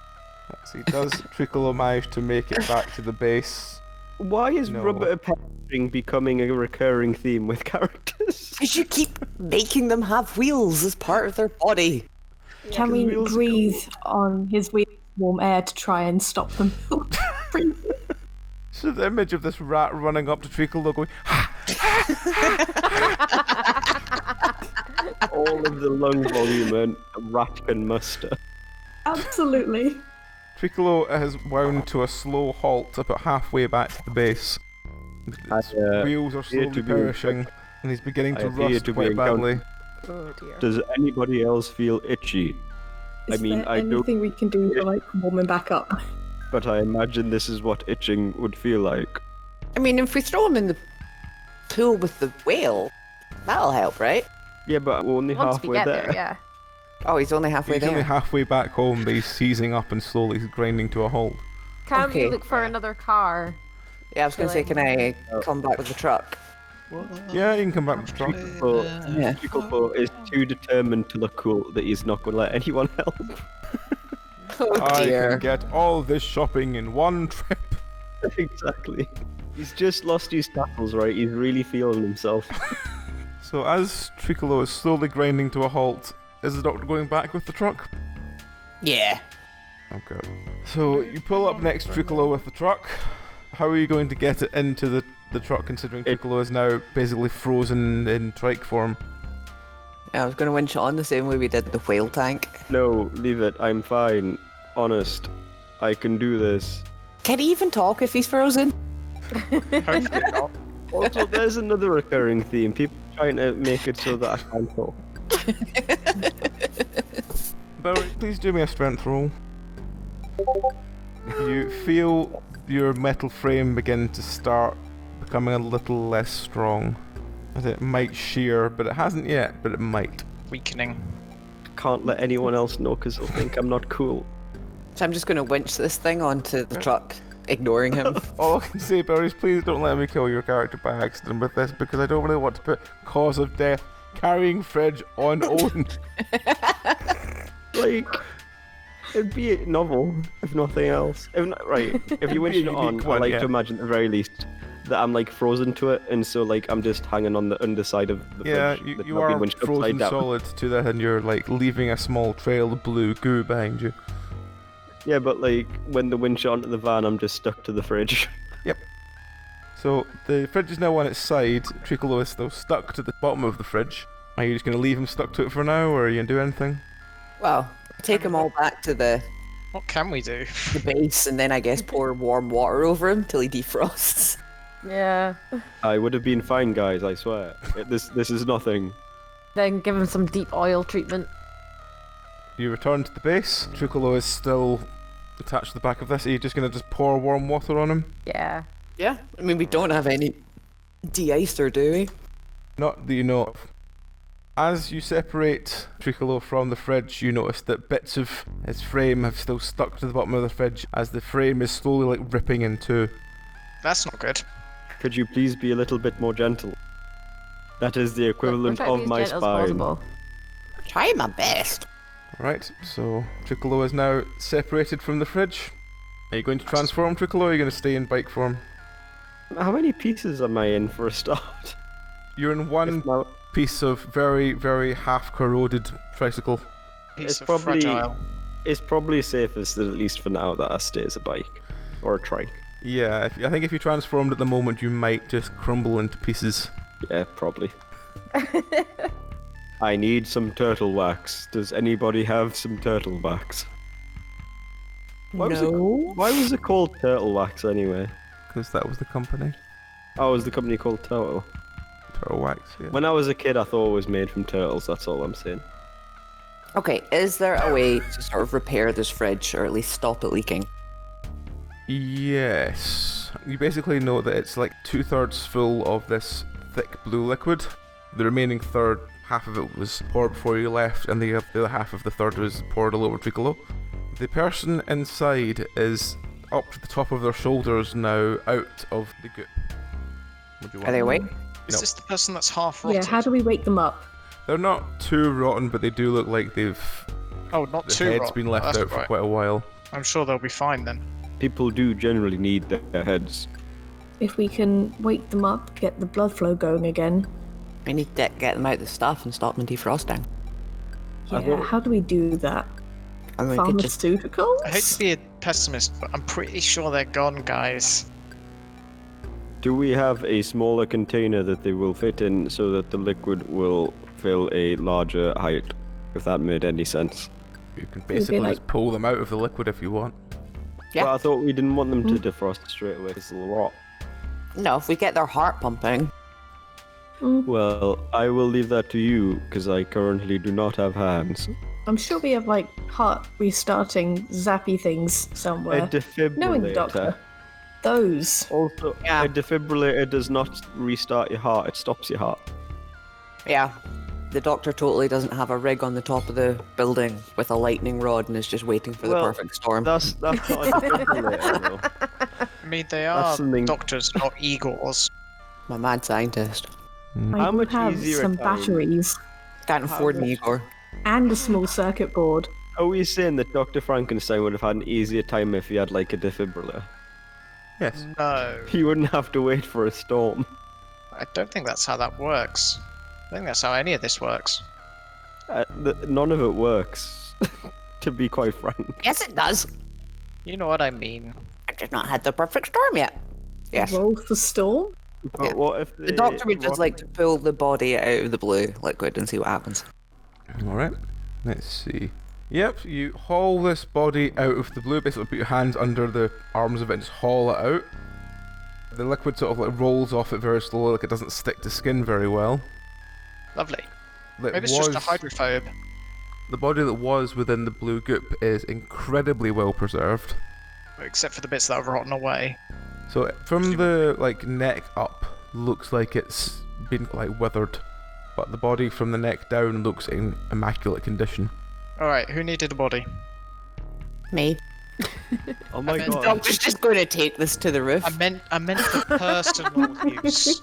Let's see. Does Tricolo manage to make it back to the base? Why is No. rubber perishing becoming a recurring theme with characters? Because you keep making them have wheels as part of their body. Can we wheels are breathe on his weird warm air to try and stop them? So the image of this rat running up to Tricolo going, All of the lung volume a rat can muster. Absolutely. Tricolo has wound to a slow halt about halfway back to the base. His wheels are appear slowly to be perishing, and he's beginning I to appear rust to be quite badly. Oh dear. Does anybody else feel itchy? Is mean, there I don't- anything we can do to like warm him back up? But I imagine this is what itching would feel like. I mean, if we throw him in the pool with the whale, that'll help, right? Yeah, but we're only Once we halfway get there. there, yeah. Oh, he's only halfway He's there. only halfway back home, but he's seizing up and slowly grinding to a halt. Can Okay. we look for another car? Yeah, I was going to say, can I come back with the truck? Yeah, you can come back with the truck. Yeah. Tricolo is too determined to look cool that he's not going to let anyone help. Oh I dear. can get all this shopping in one trip. Exactly. He's just lost his tackles, right? He's really feeling himself. So as Tricolo is slowly grinding to a halt, is the doctor going back with the truck? Yeah. Okay. So you pull up next to Tricolo with the truck. How are you going to get it into the truck, considering Tricolo is now basically frozen in trike form? I was going to winch it on the same way we did the whale tank. No, leave it. I'm fine. Honest. I can do this. Can he even talk if he's frozen? Hopefully not. Also, there's another recurring theme. People trying to make it so that I can't talk. Barry, please do me a strength roll. You feel your metal frame begin to start becoming a little less strong. As it might shear, but it hasn't yet, but it might. Weakening. Can't let anyone else know because they'll think I'm not cool. So I'm just going to winch this thing onto the truck, ignoring him. All I can say, Barry, is please don't let me kill your character by accident with this, because I don't really want to put cause of death carrying Fridge on Owen. Like, it'd be a novel, if nothing else. If not, right, if you winch it on, unique I one, like yeah. to imagine at the very least that I'm like frozen to it, and so like I'm just hanging on the underside of the Yeah, fridge. you, that's you not been are winched upside frozen down. solid to that, and you're like leaving a small trail of blue goo behind you. Yeah, but like when the winch onto the van, I'm just stuck to the fridge. So the fridge is now on its side. Tricolo is still stuck to the bottom of the fridge. Are you just going to leave him stuck to it for now, or are you going to do anything? Well, take him all back to the What can we do? base, and then I guess pour warm water over him till he defrosts. Yeah. I would have been fine, guys. I swear. This is nothing. Then give him some deep oil treatment. You return to the base. Tricolo is still attached to the back of this. Are you just going to just pour warm water on him? Yeah. Yeah, I mean, we don't have any de-icer, do we? Not that you know of. As you separate Tricolo from the fridge, you notice that bits of his frame have still stuck to the bottom of the fridge as the frame is slowly like ripping in two. That's not good. Could you please be a little bit more gentle? That is the equivalent We're trying to of be as my gentle as spine. possible. Trying my best. Right, so Tricolo is now separated from the fridge. Are you going to transform Tricolo, or are you going to stay in bike form? How many pieces am I in for a start? You're in one If my- piece of very, very half-corroded tricycle. Piece It's of probably- fragile. It's probably safest, at least for now, that I stay as a bike. Or a trike. Yeah, I think if you transformed at the moment, you might just crumble into pieces. Yeah, probably. I need some turtle wax. Does anybody have some turtle wax? Why was it called turtle wax anyway? Because that was the company. Oh, was the company called Turtle? Turtle wax, yeah. When I was a kid, I thought it was made from turtles. That's all I'm saying. Okay, is there a way to sort of repair this fridge, or at least stop it leaking? Yes. You basically know that it's like 2/3 full of this thick blue liquid. The remaining third, half of it was poured before you left, and the other half of the third was poured all over Tricolo. The person inside is up to the top of their shoulders now, out of the goop. Would you want Are they awake? Is No. this the person that's half rotted? Yeah, how do we wake them up? They're not too rotten, but they do look like the Oh, not too head's rotten. been left That's out for right. quite a while. I'm sure they'll be fine then. People do generally need their heads. If we can wake them up, get the blood flow going again. We need to get them out of the stuff and stop them defrosting. Yeah, how do we do that? I mean, we could just... Pharmaceuticals? I hate to be a pessimist, but I'm pretty sure they're gone, guys. Do we have a smaller container that they will fit in so that the liquid will fill a larger height? If that made any sense. You can basically like- just pull them out of the liquid if you want. Yeah. But I thought we didn't want them to defrost straight away because they'll rot. No, if we get their heart pumping. Well, I will leave that to you because I currently do not have hands. I'm sure we have like heart restarting zappy things somewhere. A defibrillator. Knowing the doctor. Those. Also, Yeah. a defibrillator does not restart your heart, it stops your heart. Yeah. The doctor totally doesn't have a rig on the top of the building with a lightning rod and is just waiting for the Well, perfect storm. That's not a defibrillator, though. I mean, they That's are something- doctors, not Igors. I'm a mad scientist. I How do much have easier some time? batteries Can't afford an Igor. and a small circuit board. Are we saying that Dr. Frankenstein would have had an easier time if he had like a defibrillator? Yes. No, He wouldn't have to wait for a storm. I don't think that's how that works. I think that's how any of this works. None of it works, to be quite frank. Yes, it does. You know what I mean. I've just not had the perfect storm yet. Yes. Roll for storm? But Yeah. what if The doctor would just like to pull the body out of the blue liquid and see what happens. Alright, let's see. Yep, you haul this body out of the blue, basically put your hands under the arms of it and just haul it out. The liquid sort of like rolls off it very slowly, like it doesn't stick to skin very well. Lovely. That Maybe it's just a was- hydrophobe. The body that was within the blue goop is incredibly well preserved. Except for the bits that have rotten away. So from the like neck up, looks like it's been like withered, but the body from the neck down looks in immaculate condition. Alright, who needed a body? Me. Oh my I meant The god. doctor's just going to take this to the roof. I meant for personal use,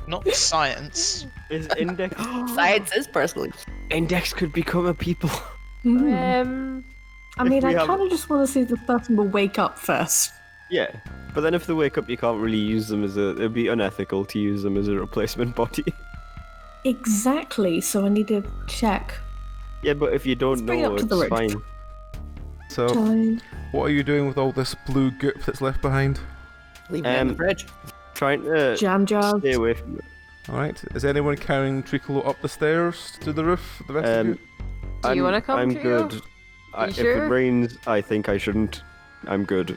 not science. Is Index... Science is personally. Index could become a people. I mean, If we I have- kind of just want to see if the person will wake up first. Yeah, but then if they wake up, you can't really use them as a... It'd be unethical to use them as a replacement body. Exactly, so I need to check. Yeah, but if you don't bring it know, up to it's the roof. fine. So Time. what are you doing with all this blue goop that's left behind? Leave it in the Um, fridge. Trying to Jam jars. stay away from it. Alright, is anyone carrying Tricolo up the stairs to the roof? The rest of you? Do you wanna come, I'm Trio? good. You If sure? it rains, I think I shouldn't. I'm good.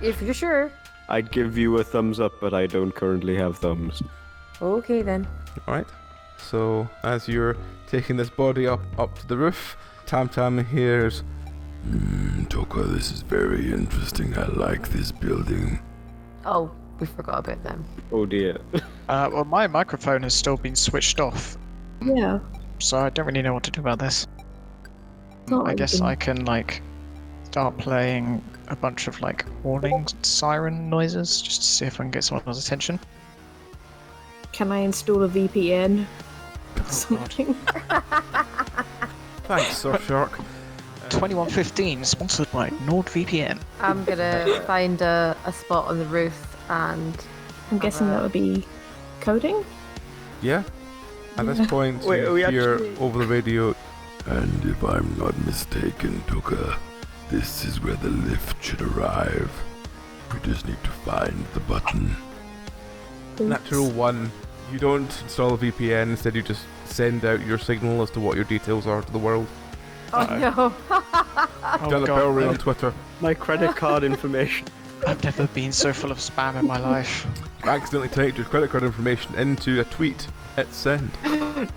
If you're sure. I'd give you a thumbs up, but I don't currently have thumbs. Okay then. Alright, so as you're taking this body up to the roof, Tam Tam hears, Toka, this is very interesting. I like this building. Oh, we forgot about them. Oh dear. Well, my microphone has still been switched off, Yeah. so I don't really know what to do about this. Not I guess even- I can, like, start playing a bunch of, like, warning siren noises, just to see if I can get someone's attention. Can I install a VPN? Oh, Something. thanks, Surfshark. 2115, sponsored by NordVPN. I'm gonna find a spot on the roof and I'm guessing that would be coding? Yeah? At this point, Wait, you are we hear actually- over the radio, And if I'm not mistaken, Toka, this is where the lift should arrive. We just need to find the button. Natural 1. You don't install a VPN, instead you just send out your signal as to what your details are to the world. oh no. Oh Done a bell ring on God, Twitter. My credit card information. I've never been so full of spam in my life. You accidentally typed your credit card information into a tweet. Hit send.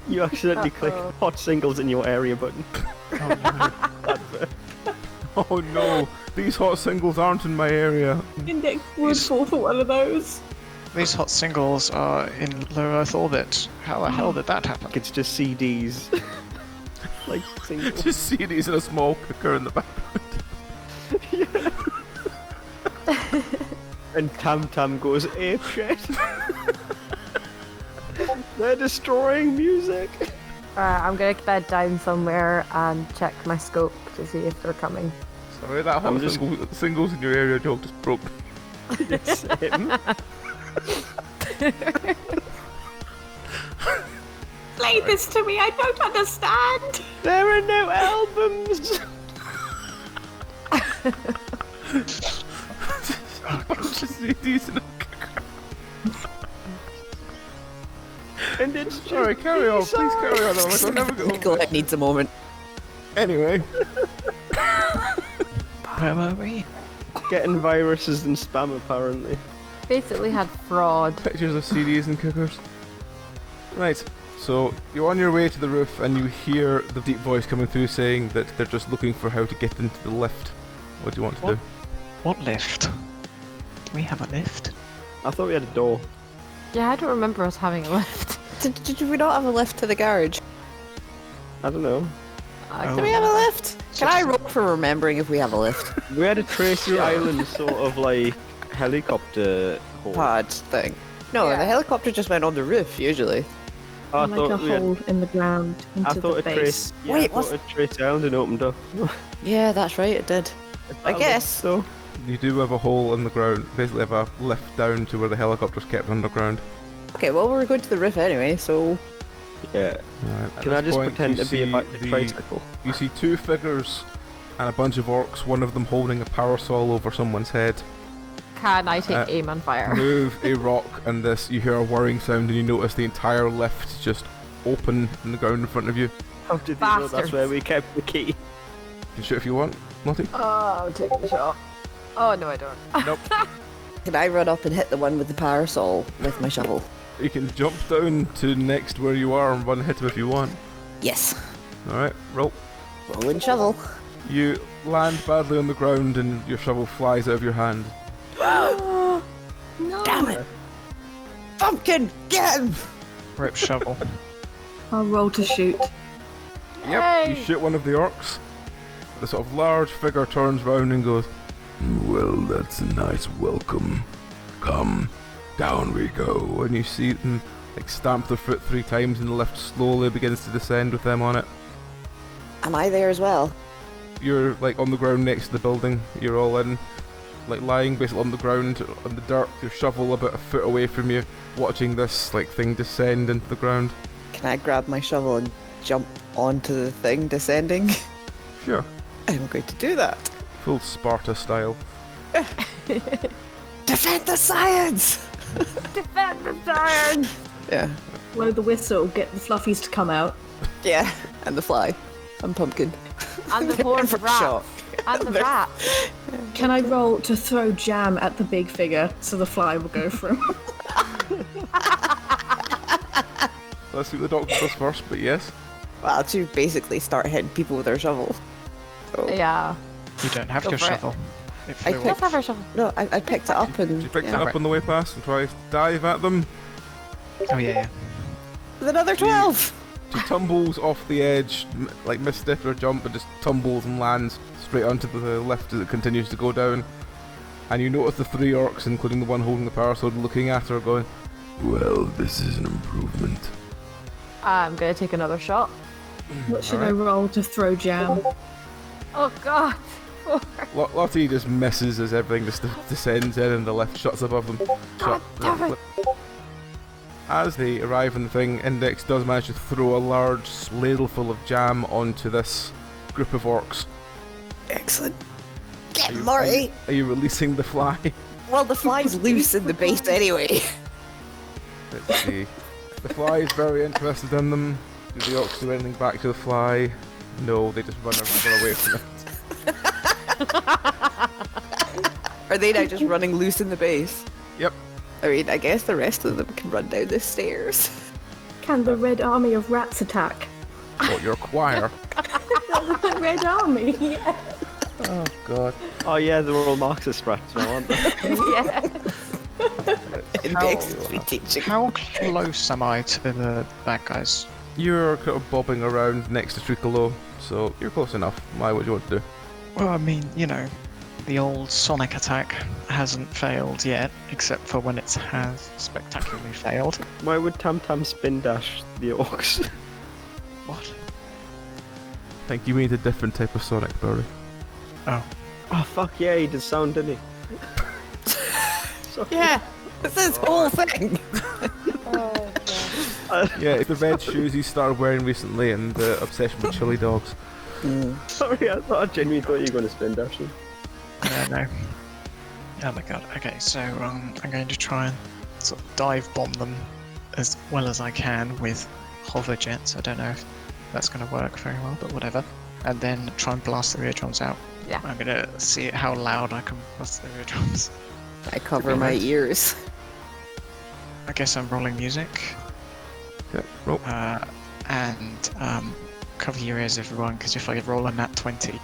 You accidentally click Uh-oh. hot singles in your area button. Oh no. That's it. Oh no, these hot singles aren't in my area. Index would fall for one of those. These hot singles are in low Earth orbit. How the hell did that happen? It's just CDs. Like singles. Just CDs in a small cooker in the background. And Tam Tam goes apeshit. They're destroying music. I'm gonna bed down somewhere and check my scope to see if they're coming. Sorry, that hot singles in your area joke just broke. It's him. Play this to me, I don't understand. There are no albums. Just CDs in a cooker. And it's just Sorry, carry on. Please carry on. I'll never get over it. Nicolette needs a moment. Anyway, Where were we? getting viruses and spam apparently. Basically had fraud. pictures of CDs and cookers. Right, so you're on your way to the roof and you hear the deep voice coming through saying that they're just looking for how to get into the lift. What do you want to do? What lift? Do we have a lift? I thought we had a door. Yeah, I don't remember us having a lift. Did we not have a lift to the garage? I don't know. Do we have a lift? Can I roll for remembering if we have a lift? We had a Tracy Island sort of like helicopter hole. Pod thing. No, Yeah. the helicopter just went on the roof, usually. I Like a thought we had. hole in the ground I into thought the a base. Trace. Yeah, Wait, I thought a Tracy Island opened up. Yeah, that's right, it did. I guess. so. You do have a hole in the ground, basically have a lift down to where the helicopter's kept underground. Okay, well, we're going to the roof anyway, so... Yeah. Right, at Can I this just point, pretend you to be see about the tricycle? You see two figures and a bunch of orcs, one of them holding a parasol over someone's head. Can I take aim and fire? Move a rock and this, you hear a whirring sound and you notice the entire lift just open in the ground in front of you. How did you know that's Bastards. where we kept the key? You can shoot if you want, Lottie. Oh, I'll take the shot. Oh, no, I don't. Nope. Can I run up and hit the one with the parasol with my shovel? You can jump down to next where you are and run hit him if you want. Yes. Alright, roll. Roll and shovel. You land badly on the ground and your shovel flies out of your hand. No. Damn it! Pumpkin, get him! Rip shovel. I'll roll to shoot. Yep, you Yay! shoot one of the orcs. The sort of large figure turns round and goes, "Well, that's a nice welcome. Come, down we go." And you see them like stamp their foot 3 times and the lift slowly begins to descend with them on it. Am I there as well? You're like on the ground next to the building. You're all in, like lying basically on the ground on the dirt. Your shovel about a foot away from you, watching this like thing descend into the ground. Can I grab my shovel and jump onto the thing descending? Sure, I'm going to do that. full Sparta style. Defend the science! Defend the giant! Yeah. Blow the whistle, get the fluffies to come out. Yeah, and the fly. And pumpkin. And the horned For rat. sure. And the rat. Can I roll to throw jam at the big figure so the fly will go through? Let's see what the doctor does first, but yes. Well, to basically start hitting people with our shovel. So, Yeah. You don't have Go your for it. shovel. It I flew picked- Let's have our shovel. No, I picked it up and... She picks yeah. it up on the way past and tries to dive at them. Oh yeah. With another 12! She tumbles off the edge, like misstep or jump, and just tumbles and lands straight onto the lift as it continues to go down. And you notice the 3 orcs, including the one holding the parasol, looking at her, going, "Well, this is an improvement." I'm gonna take another shot. What should I roll to throw jam? Oh god. 4. Lottie just misses as everything just descends in and the lift shuts above them. God damn it. As they arrive in the thing, Index does manage to throw a large ladleful of jam onto this group of orcs. Excellent. Get him, Marty! Are you releasing the fly? Well, the fly's loose in the base anyway. Let's see. The fly is very interested in them. Do the orcs do anything back to the fly? No, they just run away from it. Are they now just running loose in the base? Yep. I mean, I guess the rest of them can run down the stairs. Can the red army of rats attack? What, your choir? The red army, yeah. Oh god. Oh yeah, they're all Marxist rats now, aren't they? Yeah. Index we teaching. How close am I to the bad guys? You're kind of bobbing around next to Tricolo, so you're close enough. Why would you want to do? Well, I mean, the old sonic attack hasn't failed yet, except for when it has spectacularly failed. Why would Tam Tam spin dash the orcs? What? I think you mean a different type of Sonic, Barry. Oh. Oh fuck yeah, he does sound, didn't he? Sorry. Yeah, it's this whole thing. Yeah, it's the red shoes he started wearing recently and the obsession with chili dogs. Sorry, I genuinely thought you were going to spin dash him. Yeah, no. Oh my god. Okay, so I'm going to try and sort of dive bomb them as well as I can with hover jets. I don't know if that's going to work very well, but whatever. And then try and blast the eardrums out. Yeah. I'm going to see how loud I can blast the eardrums. I cover my ears. I guess I'm rolling music. Yeah, roll. And cover your ears, everyone, because if I roll a nat 20...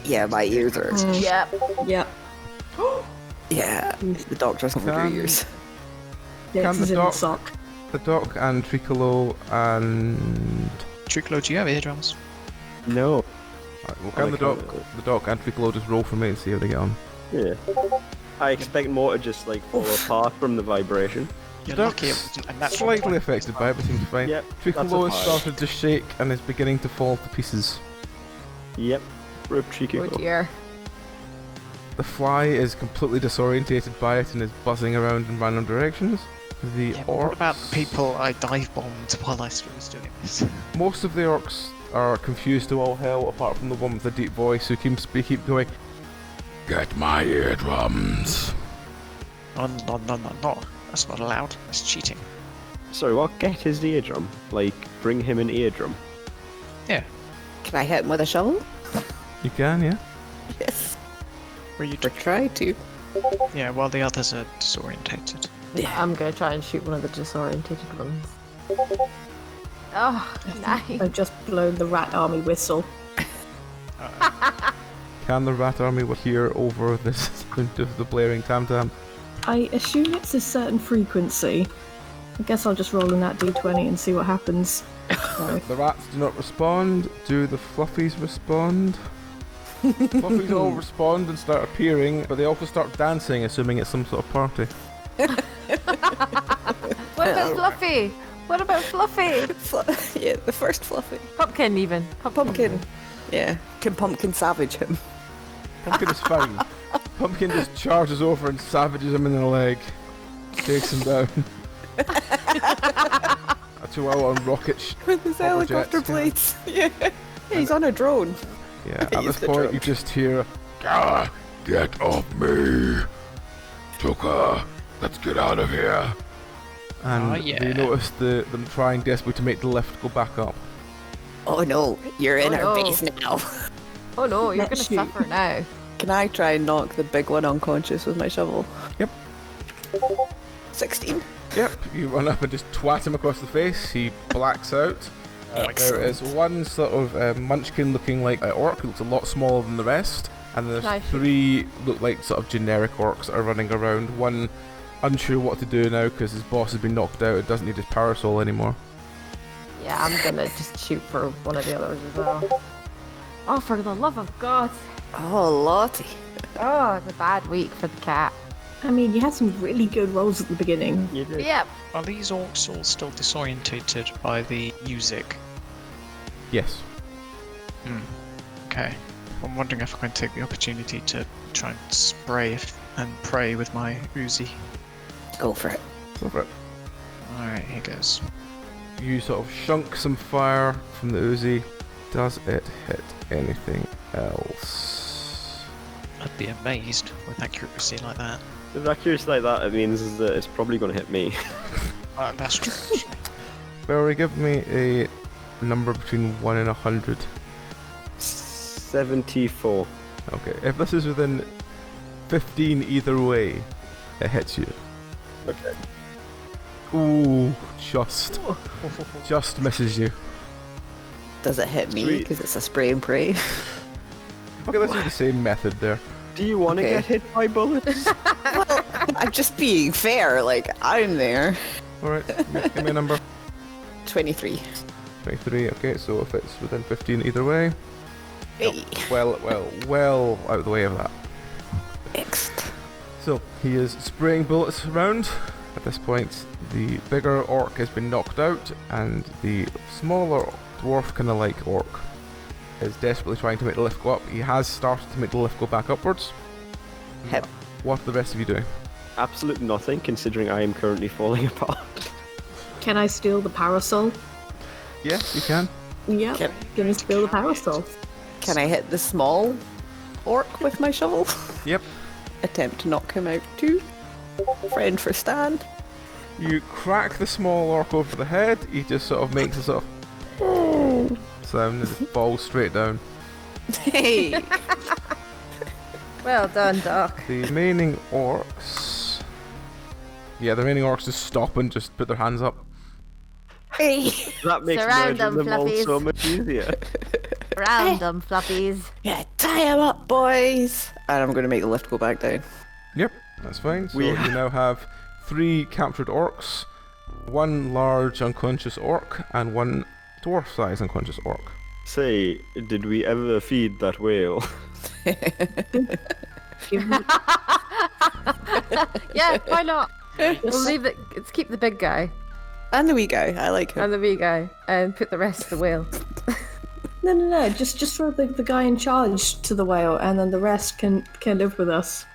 Yeah, my ears are. Yep. Yep. Yeah, the doctor's over your ears. Can This the is in the doc- sock. The Doc and Tricolo and... Tricolo, do you have eardrums? No. Right, well, can the Doc and Tricolo just roll for me and see how they get on? Yeah. I expect more to just like fall apart from the vibration. You're Doc's lucky it wasn't a natural Slightly 20. affected by it, but seems fine. Yep, Tricolo has that's a five. started to shake and is beginning to fall to pieces. Yep. Rip Oh Chico. dear. The fly is completely disorientated by it and is buzzing around in random directions. The Yeah, but orcs... what about the people I dive bombed while I was doing this? Most of the orcs are confused to all hell, apart from the one with the deep voice who keep going, Get my eardrums. No. That's not allowed. That's cheating. Sorry, what? Get his eardrum? Like, bring him an eardrum? Yeah. Can I hit him with a shovel? you can, yeah? Yes. Were you? Or try to. Yeah. While the others are disorientated. I'm gonna try and shoot one of the disorientated ones. Oh, nice. I've just blown the rat army whistle. Can the rat army hear over the sound of the blaring tam-tam? I assume it's a certain frequency. I guess I'll just roll in that d20 and see what happens. So, The rats do not respond. Do the fluffies respond? Fluffies all respond and start appearing, but they also start dancing, assuming it's some sort of party. What about Fluffy? What about Fluffy? Yeah, the first fluffy. Pumpkin even. Pumpkin. Yeah. Can Pumpkin savage him? Pumpkin is fine. Pumpkin just charges over and savages him in the leg. Takes him down. A chihuahua on rocket With his hover helicopter jets, yeah. blades. Yeah. He's on a drone. Yeah, at He's this the point drone. you just hear, Ah, get off me. Tuka, let's get out of here. and Oh, yeah. they notice them trying desperately to make the lift go back up. Oh no, you're in Oh, our no. base now. Oh no, you're gonna Let's shoot. suffer now. Can I try and knock the big one unconscious with my shovel? Yep. 16. Yep, you run up and just twat him across the face. He blacks out. There is one sort of munchkin looking like an orc who looks a lot smaller than the rest. And there's Nice. 3 look like sort of generic orcs that are running around. One unsure what to do now because his boss has been knocked out. It doesn't need his parasol anymore. Yeah, I'm gonna just shoot for one of the others as well. Oh, for the love of God. Oh, Lottie. Oh, it's a bad week for the cat. I mean, you had some really good rolls at the beginning. You did. Yep. Are these orcs all still disorientated by the music? Yes. Okay. I'm wondering if I can take the opportunity to try and spray and pray with my Uzi. Go for it. Go for it. Alright, here goes. You sort of shunk some fire from the Uzi. Does it hit anything else? I'd be amazed with accuracy like that. With accuracy like that, it means that it's probably going to hit me. That's true. actually. Barry, give me a number between 1 and 100. 74. Okay, if this is within 15 either way, it hits you. Okay. Ooh, just misses you. Does it hit me? Sweet. Because it's a spray and pray. Okay, let's do the same method there. Do you want to Okay. get hit by bullets? I'm just being fair, like, I'm there. Alright, give me a number. 23. 23, okay, so if it's within 15 either way. Hey. Well out of the way of that. Excellent. So, he is spraying bullets around. At this point, the bigger orc has been knocked out, and the smaller dwarf kind of like orc is desperately trying to make the lift go up. He has started to make the lift go back upwards. Hip. What are the rest of you doing? Absolute nothing, considering I am currently falling apart. Can I steal the parasol? Yes, you can. Yep. Can- Gonna steal the parasol. Can I hit the small orc with my shovel? Yep. Attempt to knock him out too. Friend for Stan. You crack the small orc over the head. He just sort of makes a sort of sound and just falls straight down. Hey. Well done, Doc. The remaining orcs. Yeah, the remaining orcs just stop and just put their hands up. Hey. That makes Surround murdering them, them all fluffies. so much easier. Round them, fluffies. Yeah, tie him up, boys. And I'm going to make the lift go back down. Yep, that's fine. So We- you now have 3 captured orcs, 1 large unconscious orc, and 1 dwarf-sized unconscious orc. Say, did we ever feed that whale? Yeah, why not? We'll leave it. Let's keep the big guy And the wee guy. I like him. and the wee guy, and put the rest of the whale. No. Just throw the guy in charge to the whale, and then the rest can live with us.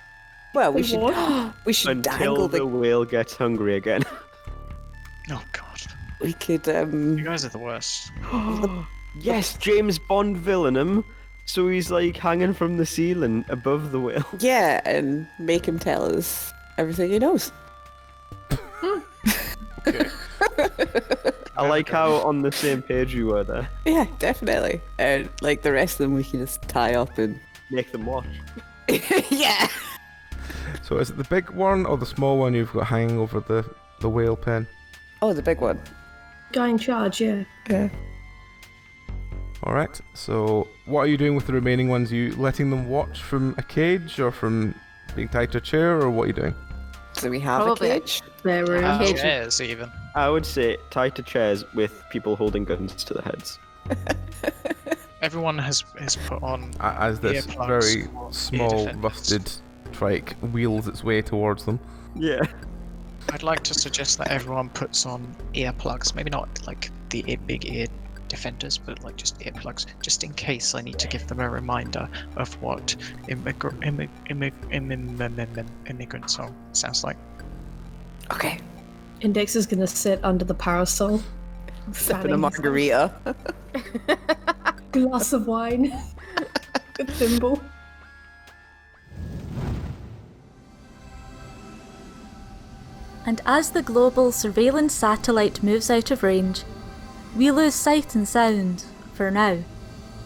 Well, we Wait, should what? we should Until dangle the whale gets hungry again. Oh god, we could you guys are the worst. Yes, James Bond villain him. So he's like hanging from the ceiling above the whale. yeah, and make him tell us everything he knows. I like how on the same page you were there. Yeah, definitely. And like the rest of them we can just tie up and Make them watch. yeah. So is it the big one or the small one you've got hanging over the whale pen? Oh, the big one. Guy in charge, yeah. Yeah. Alright, so what are you doing with the remaining ones? Are you letting them watch from a cage or from being tied to a chair, or what are you doing? So we have Probably. a cage. There we're in. Cage. Chairs even. I would say tied to chairs with people holding guns to their heads. Everyone has put on. As this Earplugs very or ear small, defenders. rusted trike wheels its way towards them. Yeah. I'd like to suggest that everyone puts on earplugs. Maybe not like the big ear defenders, but like just earplugs, just in case I need to give them a reminder of what immigrant song sounds like. Okay. Index is gonna sit under the parasol, Sipping a fanning margarita. glass of wine, a thimble. And as the global surveillance satellite moves out of range, we lose sight and sound, for now.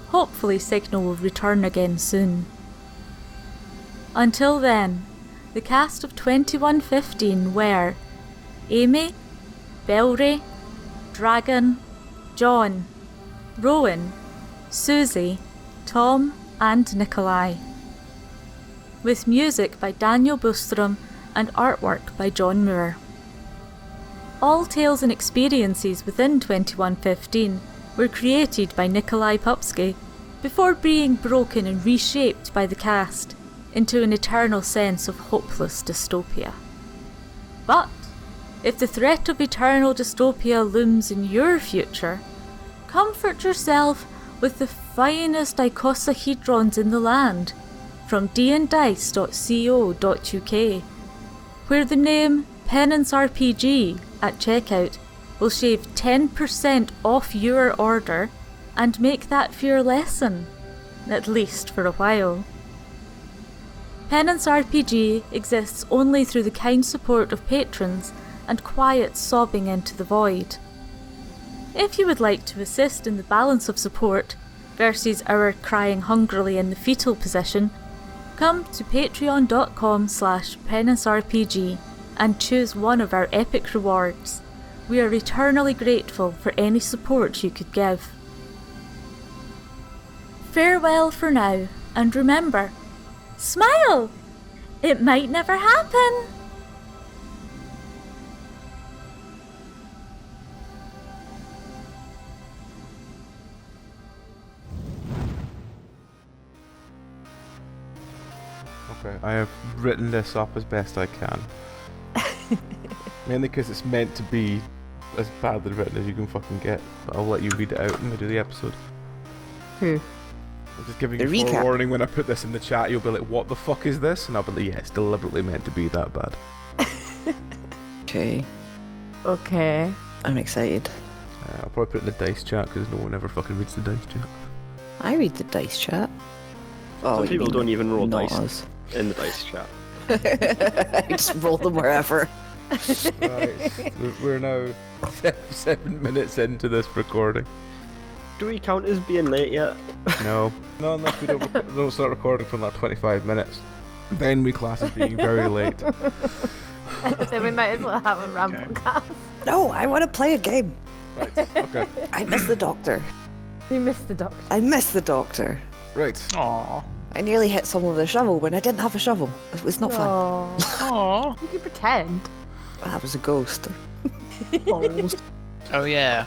Hopefully signal will return again soon. Until then, the cast of 2115 were Amy, Belry, Dragon, John, Rowan, Susie, Tom and Nikolai. With music by Daniel Bostrom and artwork by John Moore. All tales and experiences within 2115 were created by Nikolai Popsky before being broken and reshaped by the cast into an eternal sense of hopeless dystopia. But if the threat of eternal dystopia looms in your future, comfort yourself with the finest icosahedrons in the land from dndice.co.uk, where the name Penance RPG at checkout will shave 10% off your order and make that fear lessen, at least for a while. Penance RPG exists only through the kind support of patrons and quiet sobbing into the void. If you would like to assist in the balance of support versus our crying hungrily in the fetal position, come to patreon.com/penancerpg and choose one of our epic rewards. We are eternally grateful for any support you could give. Farewell for now, And remember, smile! It might never happen. Okay, I have written this up as best I can. Mainly because it's meant to be as badly written as you can fucking get. But I'll let you read it out when we do the episode. Who? I'm just giving The you recap. forewarning. When I put this in the chat, you'll be like, what the fuck is this? And I'll be like, yeah, it's deliberately meant to be that bad. Okay, Okay. I'm excited. I'll probably put it in the dice chat because no one ever fucking reads the dice chat. I read the dice chat. Oh, Some you people mean don't even roll not dice us. in the dice chat. I just roll them wherever. Right, we're now 7 minutes into this recording. Do we count as being late yet? No, unless we don't start recording for like 25 minutes. Then we class as being very late. So we might as well have a ramble cast. No, I want to play a game. Right, okay. I miss the doctor. We missed the doctor. I miss the doctor. Right. Aww. I nearly hit someone with a shovel when I didn't have a shovel. It was not fun. Aww. Aww. You can pretend. That was a ghost. Oh yeah.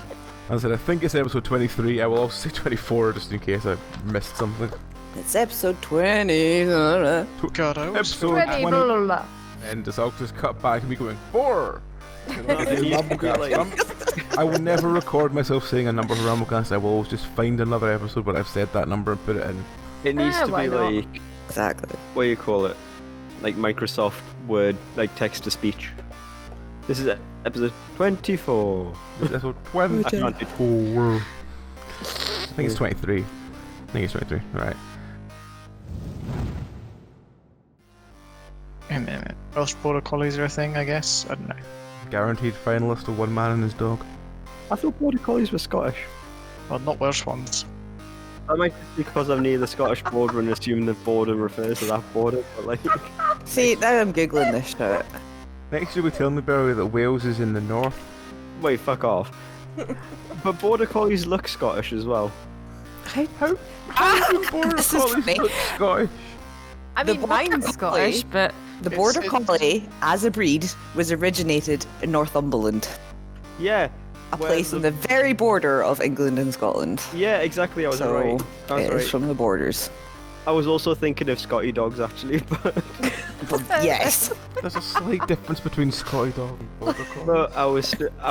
As I said, I think it's episode 23. I will also say 24 just in case I missed something. It's episode 20. God, I always Episode feel 20. Blah, blah, blah. And just, I'll just cut back and me going, 4! And I'll do Yeah, Rumblecast. I will never record myself saying a number for Rumblecast. I will always just find another episode where I've said that number and put it in. It needs to why be not? like, Exactly. what do you call it? Like Microsoft Word, like text to speech. This is episode 24. This is episode I can't do 24. I think it's 23. Right. Welsh Border Collies are a thing, I guess. I don't know. Guaranteed finalist of One Man and His Dog. I thought Border Collies were Scottish. Well, not Welsh ones. That might be because I'm near the Scottish border and assume the border refers to that border, but like... See, now I'm Googling this shit. Next year we tell me, Barry, that Wales is in the north. Wait, fuck off. But Border Collies look Scottish as well. I hope. Border This is Collies funny. look Scottish. I The mean, border mine's Scottish, collie. but The It's- Border it's- Collie, as a breed, was originated in Northumberland, Yeah. a where place on the very border of England and Scotland. Yeah, exactly, I was So, right. I was it is right. from the borders. I was also thinking of Scotty dogs, actually, but... But yes. There's a slight difference between Scotty Dog and Border Collie. but I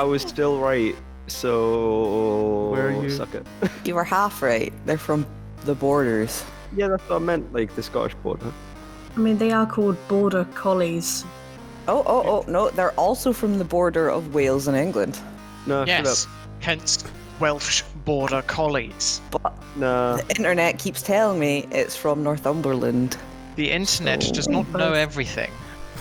was still right, so... Where are you? Suck it. You were half right. They're from the borders. Yeah, that's what I meant, like, the Scottish border. I mean, they are called border collies. Oh, no, they're also from the border of Wales and England. No, Yes. Hence Welsh Border Collies. But shut up. Nah. the internet keeps telling me it's from Northumberland. The internet does not know everything.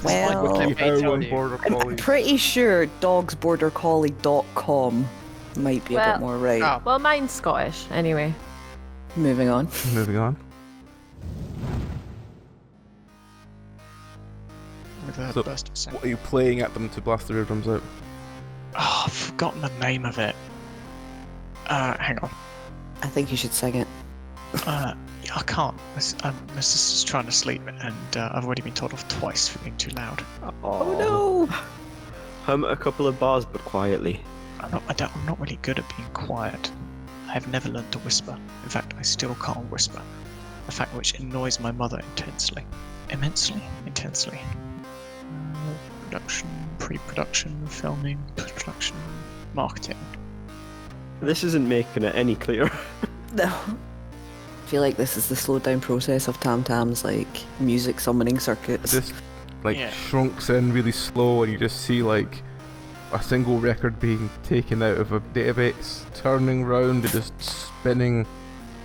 Well, what they How tell one you. Border I'm Collie. pretty sure dogsbordercollie.com might be a Well- bit more right. Oh. well, mine's Scottish anyway. Moving on. Moving on. With a So, burst of sound. What are you playing at them to blast the eardrums out? Oh, I've forgotten the name of it. Hang on. I think you should sing it. Yeah, I can't. My sister's trying to sleep, and I've already been told off twice for being too loud. Oh no! Hum a couple of bars, but quietly. I'm not really good at being quiet. I have never learned to whisper. In fact, I still can't whisper. A fact which annoys my mother intensely. Intensely. Production, pre-production, filming, post-production, marketing. This isn't making it any clearer. No. I feel like this is the slowed down process of Tam Tam's like music summoning circuits. Just like Yeah. shrunks in really slow, and you just see like a single record being taken out of a database, turning round and just spinning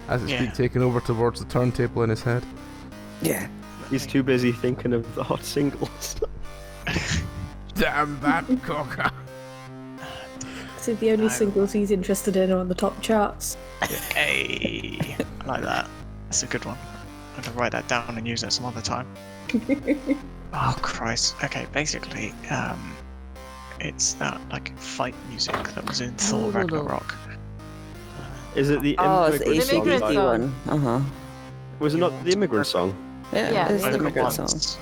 as it's being Yeah. taken over towards the turntable in his head. Yeah. He's too busy thinking of the hot singles. Damn that cocker! So the only No. singles he's interested in are on the top charts. Hey, I like that. That's a good one. I'm gonna write that down and use it some other time. Oh Christ. Okay, basically, it's that like fight music that was in Thor Ragnarok. Is it the Oh, it's the immigrant Immigrant ACDC song? song. one. Uh huh. Was it not the immigrant song? Yeah, it's the Vocal immigrant song. ones.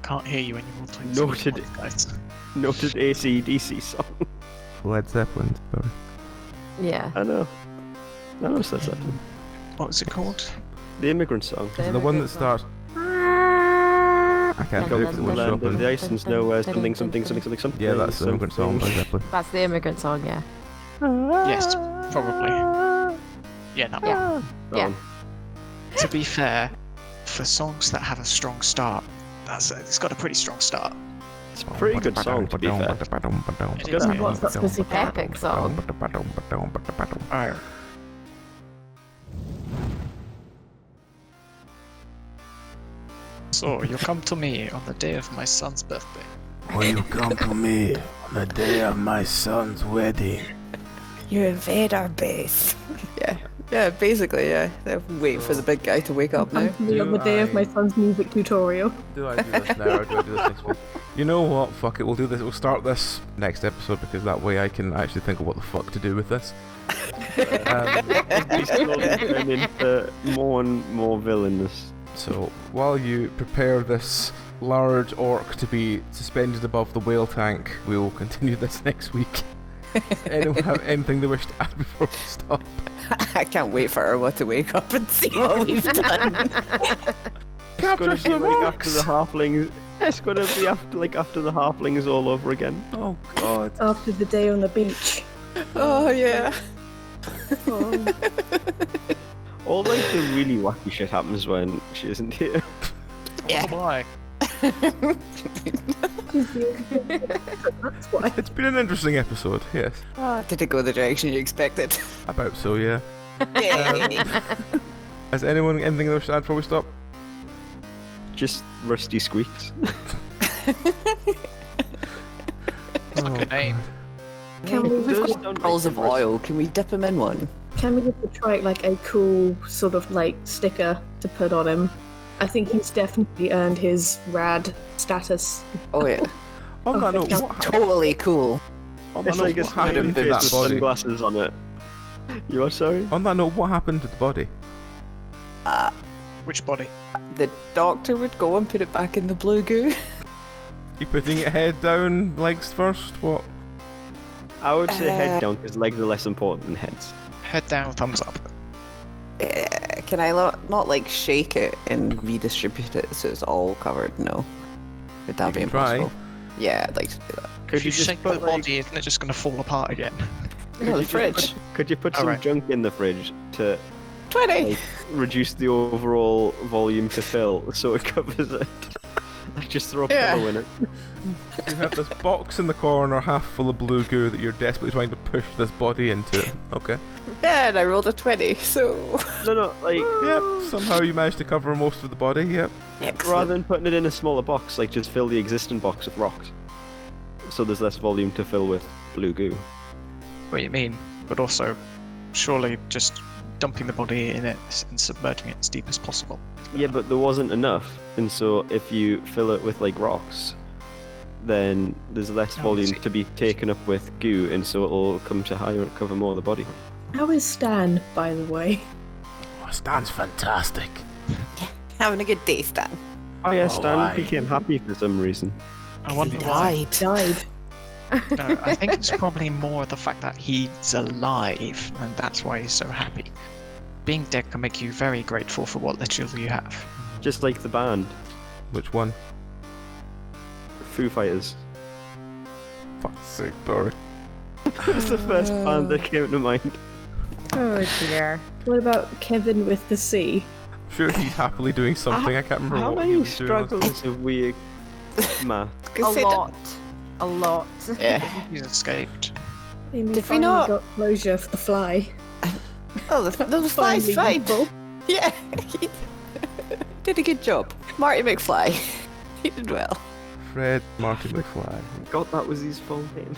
Can't hear you anymore. Noted. Guys. Noted AC/DC song. Led Zeppelin. Sorry. Yeah. I know. I know says that. What was it called? The immigrant song. Is it the one that starts? I can't do it because it won't show up. Land of the in- ice and snow, where something. Yeah, that's the immigrant song by Zeppelin. That's the immigrant song, yeah. Yes, probably. Yeah, that one. Yeah. Yeah. To be fair, for songs that have a strong start, it's got a pretty strong start. It's a pretty good song, to be fair. It is, And what's that specific Epic song. Alright. So, you come to me on the day of my son's birthday. Will you come to me on the day of my son's wedding? You invade our base. Yeah, basically, yeah. They're waiting for the big guy to wake up now. Come to me on the day of my son's music tutorial. Do I do this now or do I do this next week? You know what? Fuck it. We'll do this. We'll start this next episode because that way I can actually think of what the fuck to do with this. We slowly turn into more and more villainous. So while you prepare this large orc to be suspended above the whale tank, we will continue this next week. Anyone have anything they wish to add before we stop? I can't wait for Irma to wake up and see what we've done. It's gonna be like after the halflings. It's gonna be after the halflings all over again. Oh god. After the day on the beach. Oh, yeah. All like the really wacky shit happens when she isn't here. Yeah. Why? That's why. It's been an interesting episode, yes. Did it go the direction you expected? About so, yeah. Yay. Has anyone anything they wish to add before we stop? Just rusty squeaks. It's like a name. Can we, We've got balls of oil. Can we dip him in one? can we just try like a cool sort of like sticker to put on him? I think he's definitely earned his rad status. Oh, yeah. On that note, He's what, Totally cool. on that It's note, like a what happened to face that with body? sunglasses on it. You are sorry? On that note, what happened to the body? Which body? The doctor would go and put it back in the blue goo. You putting it head down, legs first? What? I would say head down because legs are less important than heads. Head down, thumbs up. Can I not like shake it and redistribute it so it's all covered? No. Would that You be can try. impossible? Yeah, I'd like to do that. Could If you just shake the put, like- body, isn't it just going to fall apart again? No, the fridge. Could you put some Alright. junk in the fridge to 20! like, reduce the overall volume to fill so it covers it? Like just throw a pillow in it. You have this box in the corner half full of blue goo that you're desperately trying to push this body into. Okay. Yeah, and I rolled a 20, so... No, like Yep, somehow you managed to cover most of the body, yep. rather than putting it in a smaller box, like just fill the existing box with rocks. So there's less volume to fill with blue goo. What you mean? But also, surely just dumping the body in it and submerging it as deep as possible. Yeah, but there wasn't enough, and so if you fill it with like rocks, then there's less Oh, I volume see. to be taken up with goo, and so it'll come to higher and cover more of the body. How is Stan, by the way? Oh, Stan's fantastic. Having a good day, Stan. Oh yeah, Oh, Stan aye. became happy for some reason. I wonder why. Died. No, I think it's probably more the fact that he's alive, and that's why he's so happy. Being dead can make you very grateful for what little you have. Just like the band, Which one? Foo Fighters. Fuck's sake, Dory. That was the first band that came to mind. Oh dear. What about Kevin with the C? I'm sure he's happily doing something. I can't remember How what he many was doing. struggles have we math? A lot. Yeah. He's escaped. Amy Did we finally not- got closure for the fly. Oh, the fly's Finally fine. useful. Yeah, he did a good job. Marty McFly. He did well. Fred Martin McFly. God, that was his full name.